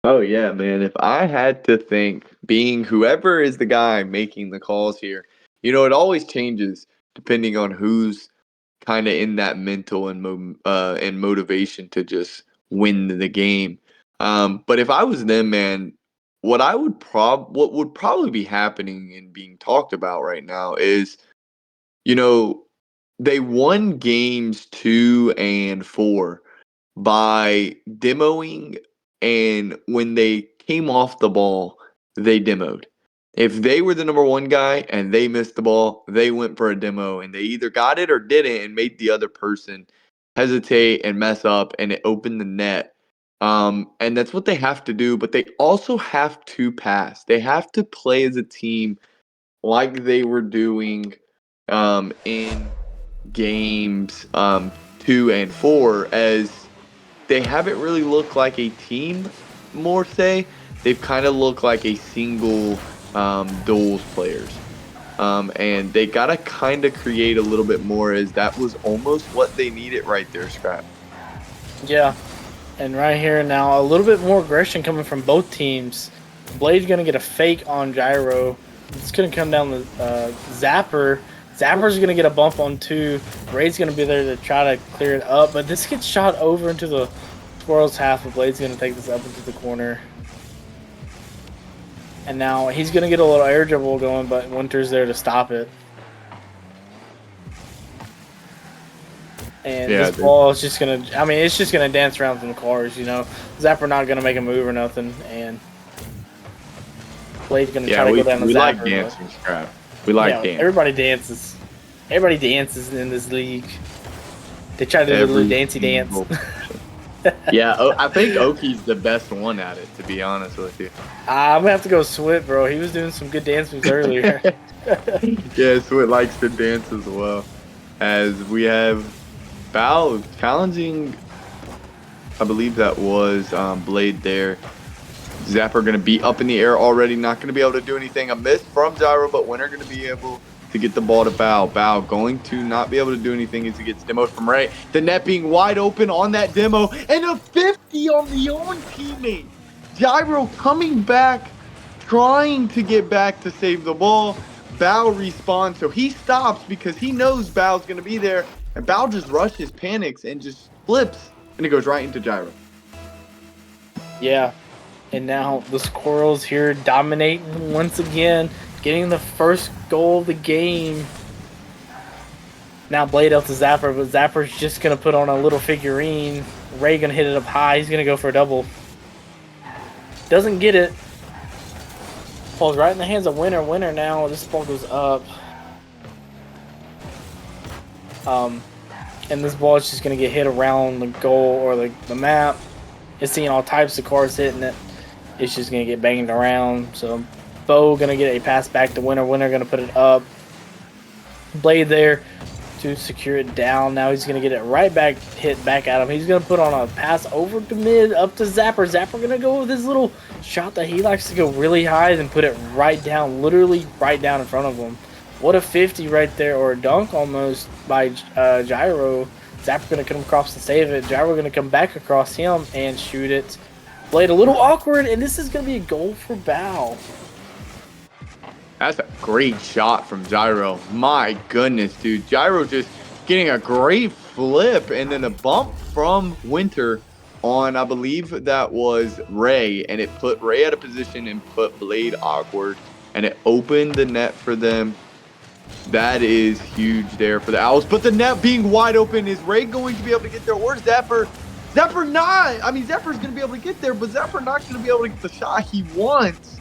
Oh yeah, man. If I had to think, being whoever is the guy making the calls here, it always changes depending on who's kind of in that mental and motivation to just win the game. But if I was them, man, what would probably be happening and being talked about right now is, you know, they won games 2 and 4 by demoing, and when they came off the ball, they demoed. If they were the number one guy and they missed the ball, they went for a demo and they either got it or didn't and made the other person hesitate and mess up, and it opened the net. And that's what they have to do, but they also have to pass. They have to play as a team like they were doing in games 2 and 4, as they haven't really looked like a team, more say. They've kind of looked like a single duels players. And they got to kind of create a little bit more, as that was almost what they needed right there, Scrap. Yeah. And right here now, a little bit more aggression coming from both teams. Blade's going to get a fake on Gyro. It's going to come down to Zapper. Zapper's going to get a bump on 2. Ray's going to be there to try to clear it up. But this gets shot over into the Squirrels half. But Blade's going to take this up into the corner. And now he's going to get a little air dribble going, but Winter's there to stop it. And this ball is just going to, it's just going to dance around from the cars, Zapper not going to make a move or nothing. And Blade's going to try to go down the Zapper. We like dancing, Scrap. We like dancing. Everybody dances. Everybody dances in this league. They try to do the little dancey dance. Yeah, I think Oki's the best one at it, to be honest with you. I'm going to have to go Swit, bro. He was doing some good dance moves earlier. Yeah, Swit likes to dance as well. As we have Bao challenging, I believe that was Blade there. Zapper going to be up in the air already, not going to be able to do anything. A miss from Gyro, but Winter going to be able to get the ball to Bao. Bao going to not be able to do anything as he gets demoed from Ray. The net being wide open on that demo, and a 50 on the own teammate. Gyro coming back, trying to get back to save the ball. Bao respawns, so he stops because he knows Bao's going to be there, and Bao just rushes, panics, and just flips, and it goes right into Gyro. Yeah. And now the Squirrels here dominating once again, getting the first goal of the game. Now Blade out to Zapper, but Zapper's just going to put on a little figurine. Ray going to hit it up high. He's going to go for a double. Doesn't get it. Falls right in the hands of Winter. Winter now. This ball goes up. And this ball is just going to get hit around the goal or the map. It's seeing all types of cars hitting it. It's just going to get banged around. So, Bo going to get a pass back to Winter. Winter going to put it up. Blade there to secure it down. Now he's going to get it right back, hit back at him. He's going to put on a pass over to mid, up to Zapper. Zapper going to go with his little shot that he likes to go really high and put it right down, literally right down in front of him. What a 50 right there, or a dunk almost by Gyro. Zapper going to come across and save it. Gyro going to come back across him and shoot it. Blade a little awkward, and this is going to be a goal for Bao. That's a great shot from Gyro. My goodness, dude. Gyro just getting a great flip, and then a bump from Winter on, I believe that was Ray, and it put Ray out of position and put Blade awkward, and it opened the net for them. That is huge there for the Owls. But the net being wide open, is Ray going to be able to get there? Or Zapper? Zapper not. Zapper's going to be able to get there, but Zapper not going to be able to get the shot he wants.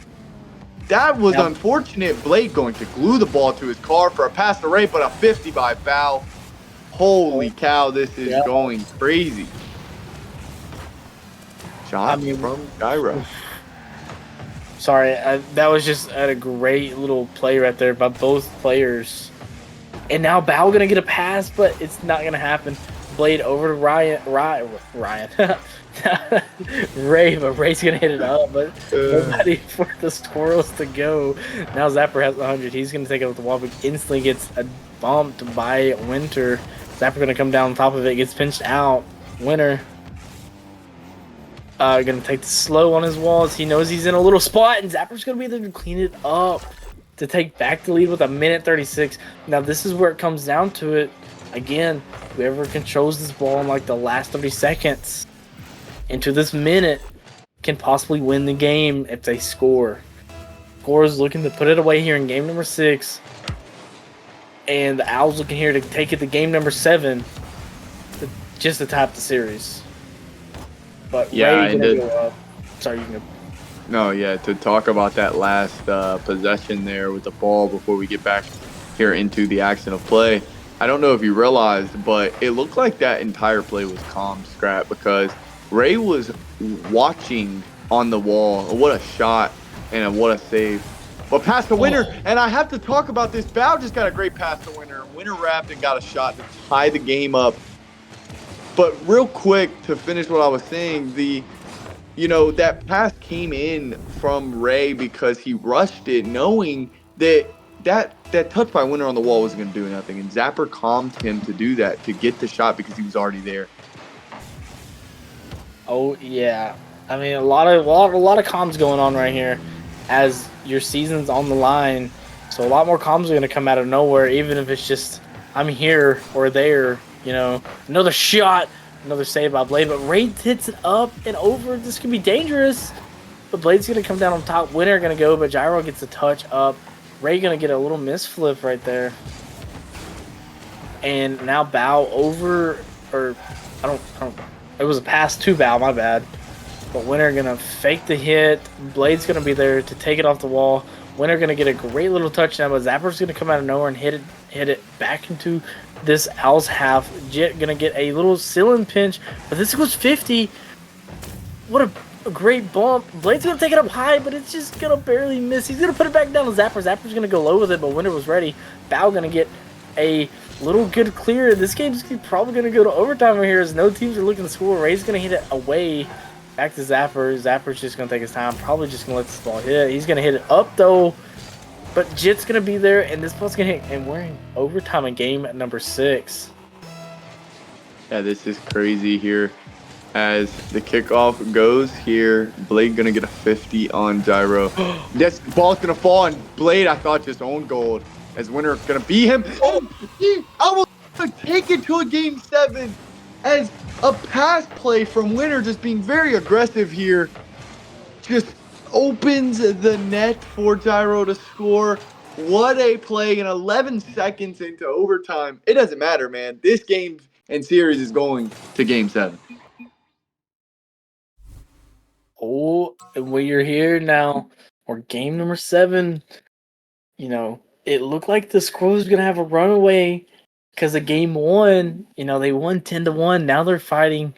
That was unfortunate. Blade going to glue the ball to his car for a pass to Ray, but a 50 by Bao. Holy cow, this is going crazy. Shot from Gyro. Sorry, that was just a great little play right there by both players. And now Bao going to get a pass, but it's not going to happen. Blade over to Ryan. Ray, but Ray's going to hit it up, but nobody for the Squirrels to go. Now Zapper has 100. He's going to take it with the wall, but instantly gets bumped by Winter. Zapper going to come down on top of it, gets pinched out. Winter going to take the slow on his walls. He knows he's in a little spot, and Zapper's going to be there to clean it up. to take back the lead with a minute 36. Now this is where it comes down to it. Again, whoever controls this ball in like the last 30 seconds into this minute can possibly win the game if they score. Squirrels looking to put it away here in game number 6. And the Owls looking here to take it to game number 7 just to top the series. But Yeah, Ray's gonna go up. Sorry, you can go. No, yeah, to talk about that last possession there with the ball before we get back here into the action of play. I don't know if you realized, but it looked like that entire play was calm, Scrap, because Ray was watching on the wall. What a shot and what a save. But past the winner, and I have to talk about this. Bow just got a great pass to winner. Winner wrapped and got a shot to tie the game up. But real quick, to finish what I was saying, that pass came in from Ray because he rushed it, knowing that touch by winner on the wall wasn't going to do nothing. And Zapper calmed him to do that, to get the shot because he was already there. Oh yeah, I mean a lot of comms going on right here, as your season's on the line. So a lot more comms are going to come out of nowhere, even if it's just I'm here or there. Another shot, another save by Blade, but Ray hits it up and over. This could be dangerous. But Blade's going to come down on top. Winner going to go, but Gyro gets a touch up. Ray going to get a little misflip right there. And now Bow over, or I don't. It was a pass to Bow, my bad. But Winner going to fake the hit. Blade's going to be there to take it off the wall. Winner going to get a great little touchdown, but Zapper's going to come out of nowhere and hit it back into this Owls half. Jet going to get a little ceiling pinch, but this goes 50. What a great bump. Blade's going to take it up high, but it's just going to barely miss. He's going to put it back down to Zapper. Zapper's going to go low with it, but Winner was ready. Bow going to get a little good clear. This game's probably going to go to overtime right here, as no teams are looking to score. Ray's going to hit it away. Back to Zapper. Zapper's just going to take his time. Probably just going to let this ball hit. He's going to hit it up, though. But Jit's going to be there, and this ball's going to hit. And we're in overtime in game number 6. Yeah, this is crazy here. As the kickoff goes here, Blade going to get a 50 on Gyro. This ball's going to fall, and Blade, I thought, just owned gold. As Winner going to beat him. Oh, he almost take it to a game 7. As a pass play from Winner, just being very aggressive here, just opens the net for Gyro to score. What a play in 11 seconds into overtime. It doesn't matter, man. This game and series is going to game 7. Oh, and we're here now. We're game number 7. It looked like the Squirrels were going to have a runaway because of game 1. They won 10-1. Now they're fighting.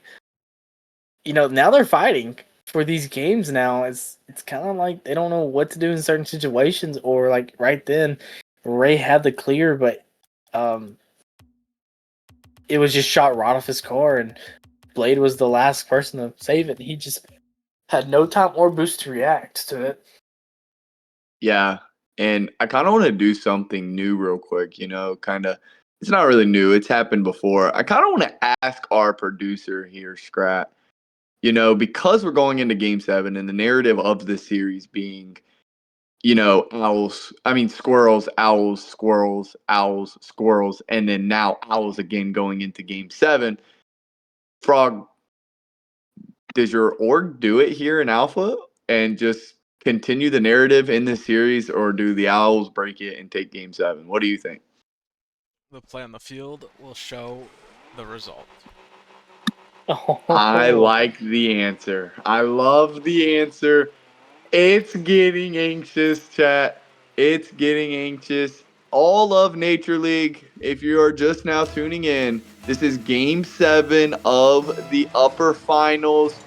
Now they're fighting for these games now. It's kind of like they don't know what to do in certain situations, or like right then, Ray had the clear, but it was just shot right off his car, and Blade was the last person to save it. He just had no time or boost to react to it. Yeah, and I kind of want to do something new real quick, it's not really new. It's happened before. I kind of want to ask our producer here, Scrat, because we're going into game 7 and the narrative of the series being, Squirrels, Owls, Squirrels, Owls, Squirrels, and then now Owls again going into game 7. Frog, does your org do it here in Alpha and just continue the narrative in this series, or do the Owls break it and take game 7? What do you think? The play on the field will show the result. I like the answer. I love the answer. It's getting anxious, chat. It's getting anxious. All of Nature League, if you are just now tuning in, this is game 7 of the upper finals.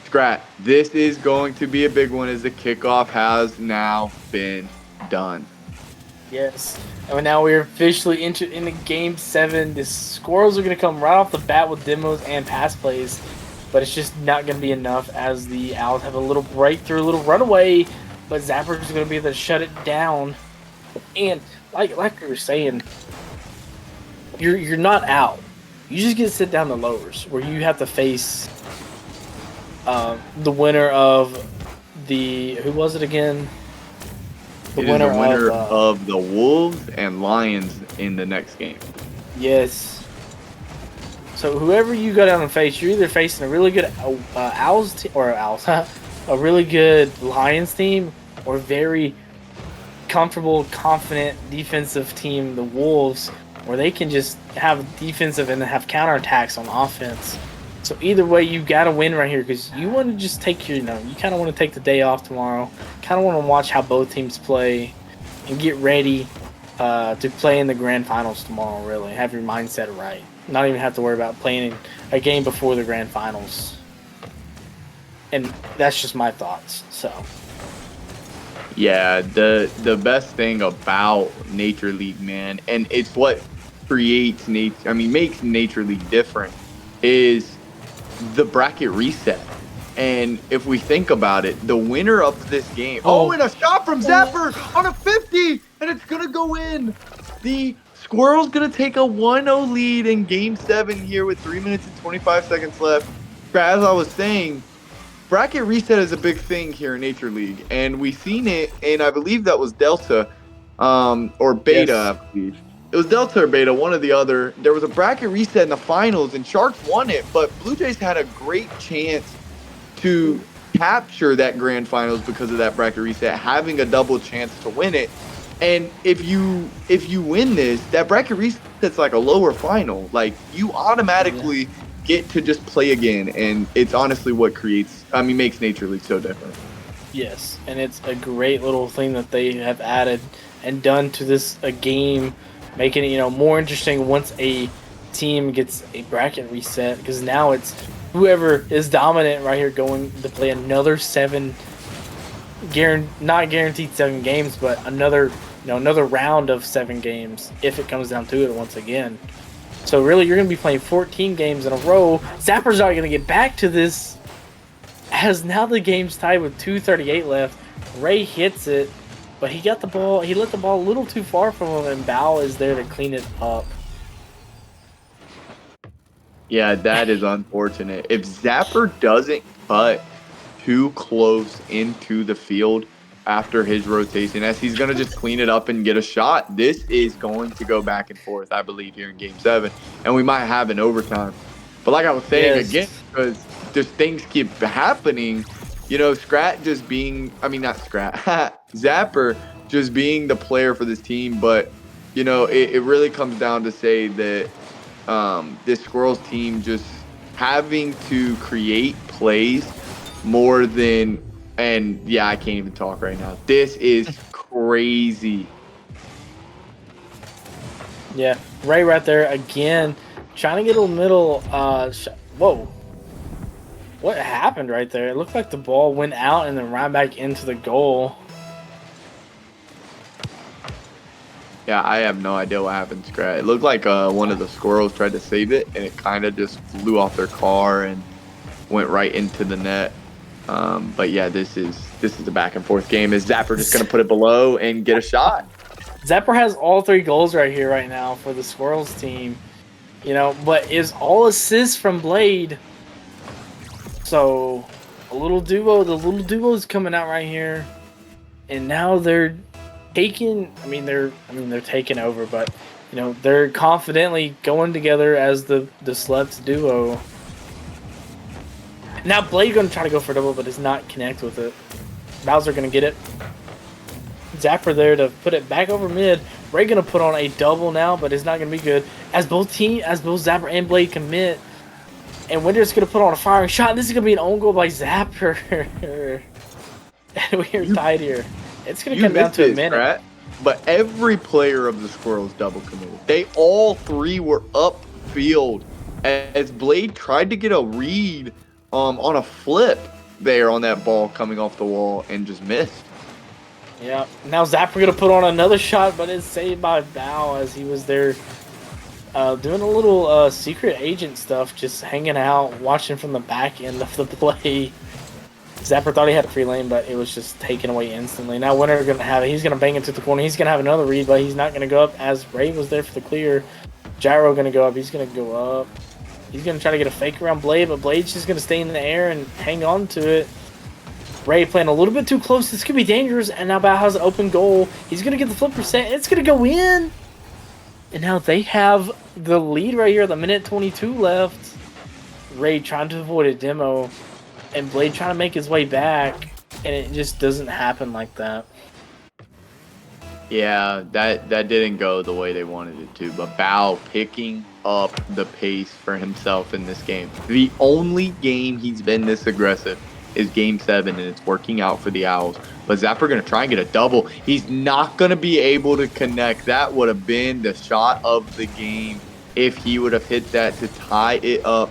Scrat, this is going to be a big one, as the kickoff has now been done. Yes. And now we're officially into game 7. The Squirrels are going to come right off the bat with demos and pass plays, but it's just not going to be enough, as the Owls have a little breakthrough, a little runaway, but Zapper is going to be able to shut it down. And like we were saying, you're not out. You just get to sit down the lowers, where you have to face the winner of the, who was it again? The It is the winner of of the Wolves and Lions in the next game. yes. So whoever you go down and face, you're either facing a really good Owls team or Owls, a really good Lions team, or very comfortable, confident defensive team, the Wolves, where they can just have defensive and have counterattacks on offense. So either way, you got to win right here because you want to just take your, you kind of want to take the day off tomorrow. Kind of want to watch how both teams play and get ready to play in the grand finals tomorrow, really. Have your mindset right. Not even have to worry about playing a game before the grand finals. And that's just my thoughts, so. Yeah, the best thing about Nature League, man, and it's what creates makes Nature League different, is the bracket reset. And if we think about it, the winner of this game, and a shot from Zapper on a 50, and it's gonna go in. The Squirrels gonna take a 1-0 lead in Game 7 here with 3 minutes and 25 seconds left. As I was saying, bracket reset is a big thing here in Nature League, and we've seen it, and I believe that was Delta, or Beta, Yes. I believe. It was Delta or Beta, one or the other. There was a bracket reset in the finals, and Sharks won it, but Blue Jays had a great chance to capture that grand finals because of that bracket reset, having a double chance to win it. And if you win this, that bracket reset's like a lower final. Like, you automatically get to just play again, and it's honestly what makes Nature League so different. Yes, and it's a great little thing that they have added and done to this game, making it more interesting once a team gets a bracket reset, because now it's whoever is dominant right here going to play another not guaranteed 7 games, but another round of 7 games if it comes down to it once again. So really, you're going to be playing 14 games in a row. Zapper's not going to get back to this, as now the game's tied with 2:38 left. Ray hits it, but he got the ball. He let the ball a little too far from him, and Bao is there to clean it up. Yeah, that is unfortunate. If Zapper doesn't cut too close into the field after his rotation, as he's going to just clean it up and get a shot, this is going to go back and forth, I believe, here in Game 7. And we might have an overtime. But like I was saying, again, because just things keep happening, Zapper just being the player for this team. But, it really comes down to say that this Squirrels team just having to create plays more than, and yeah, I can't even talk right now. This is crazy. Yeah, Ray right there again, trying to get a middle. Whoa, what happened right there? It looked like the ball went out and then right back into the goal. Yeah, I have no idea what happened, Scrat. It looked like one of the Squirrels tried to save it, and it kind of just flew off their car and went right into the net. But yeah, this is a back and forth game. Is Zapper just going to put it below and get a shot? Zapper has all 3 goals right here right now for the Squirrels team, but is all assists from Blade. So the little duo is coming out right here, and now they're taking. They're taking over, but they're confidently going together as the Slept duo. Now Blade going to try to go for a double, but does not connect with it. Bowser going to get it. Zapper there to put it back over mid. Ray going to put on a double now, but it's not going to be good. As both Zapper and Blade commit. And Winter's going to put on a firing shot. This is going to be an own goal by Zapper. And we are tied here. It's going to come down to a minute. Right? But every player of the Squirrels double committed. They all 3 were upfield as Blade tried to get a read on a flip there on that ball coming off the wall and just missed. Yeah. Now Zapper going to put on another shot, but it's saved by Bao as he was there doing a little secret agent stuff, just hanging out, watching from the back end of the play. Zapper thought he had a free lane, but it was just taken away instantly. Now Winter going to have it. He's going to bang it to the corner. He's going to have another read, but he's not going to go up as Ray was there for the clear. Gyro going to go up. He's going to go up. He's going to try to get a fake around Blade, but Blade's just going to stay in the air and hang on to it. Ray playing a little bit too close. This could be dangerous. And now Bao has an open goal. He's going to get the flipper set. It's going to go in. And now they have the lead right here. The minute 22 left. Ray trying to avoid a demo. And Blade trying to make his way back. And it just doesn't happen like that. Yeah, that didn't go the way they wanted it to. But Bao picking up the pace for himself in this game. The only game he's been this aggressive is Game 7, and it's working out for the Owls. But Zapper going to try and get a double. He's not going to be able to connect. That would have been the shot of the game if he would have hit that to tie it up.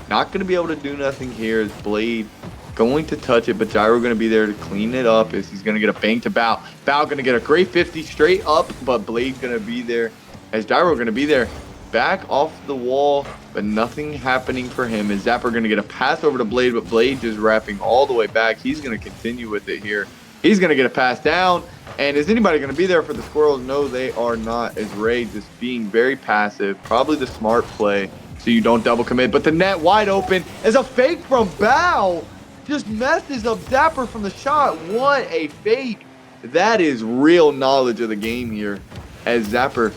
Not going to be able to do nothing here. Is Blade going to touch it, but Gyro going to be there to clean it up as he's going to get a bang to Bao. Bao going to get a great 50 straight up, but Blade going to be there as Gyro going to be there. Back off the wall, but nothing happening for him. Is Zapper going to get a pass over to Blade, but Blade just wrapping all the way back. He's going to continue with it here. He's going to get a pass down, and is anybody going to be there for the Squirrels? No, they are not, as Ray just being very passive. Probably the smart play, so you don't double commit, but the net wide open as a fake from Bao just messes up Zapper from the shot. What a fake. That is real knowledge of the game here, as Zapper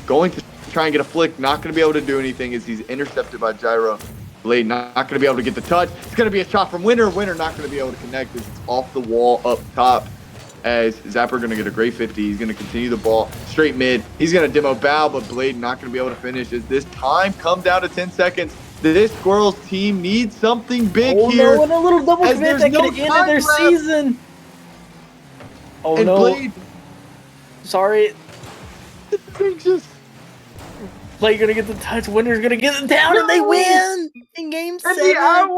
going to try and get a flick, not going to be able to do anything as he's intercepted by Gyro. Blade not going to be able to get the touch. It's going to be a shot from Winner. Winner not going to be able to connect as it's off the wall up top, as Zapper going to get a great 50. He's going to continue the ball straight mid. He's going to demo Bao, but Blade not going to be able to finish as this time comes down to 10 seconds. This Squirrels team needs something big here. Oh no, and a little double commit that could have ended their season. Oh and no. Blade, sorry. just Blade gonna get the touch. Winner's gonna get it down, and they win in Game 7.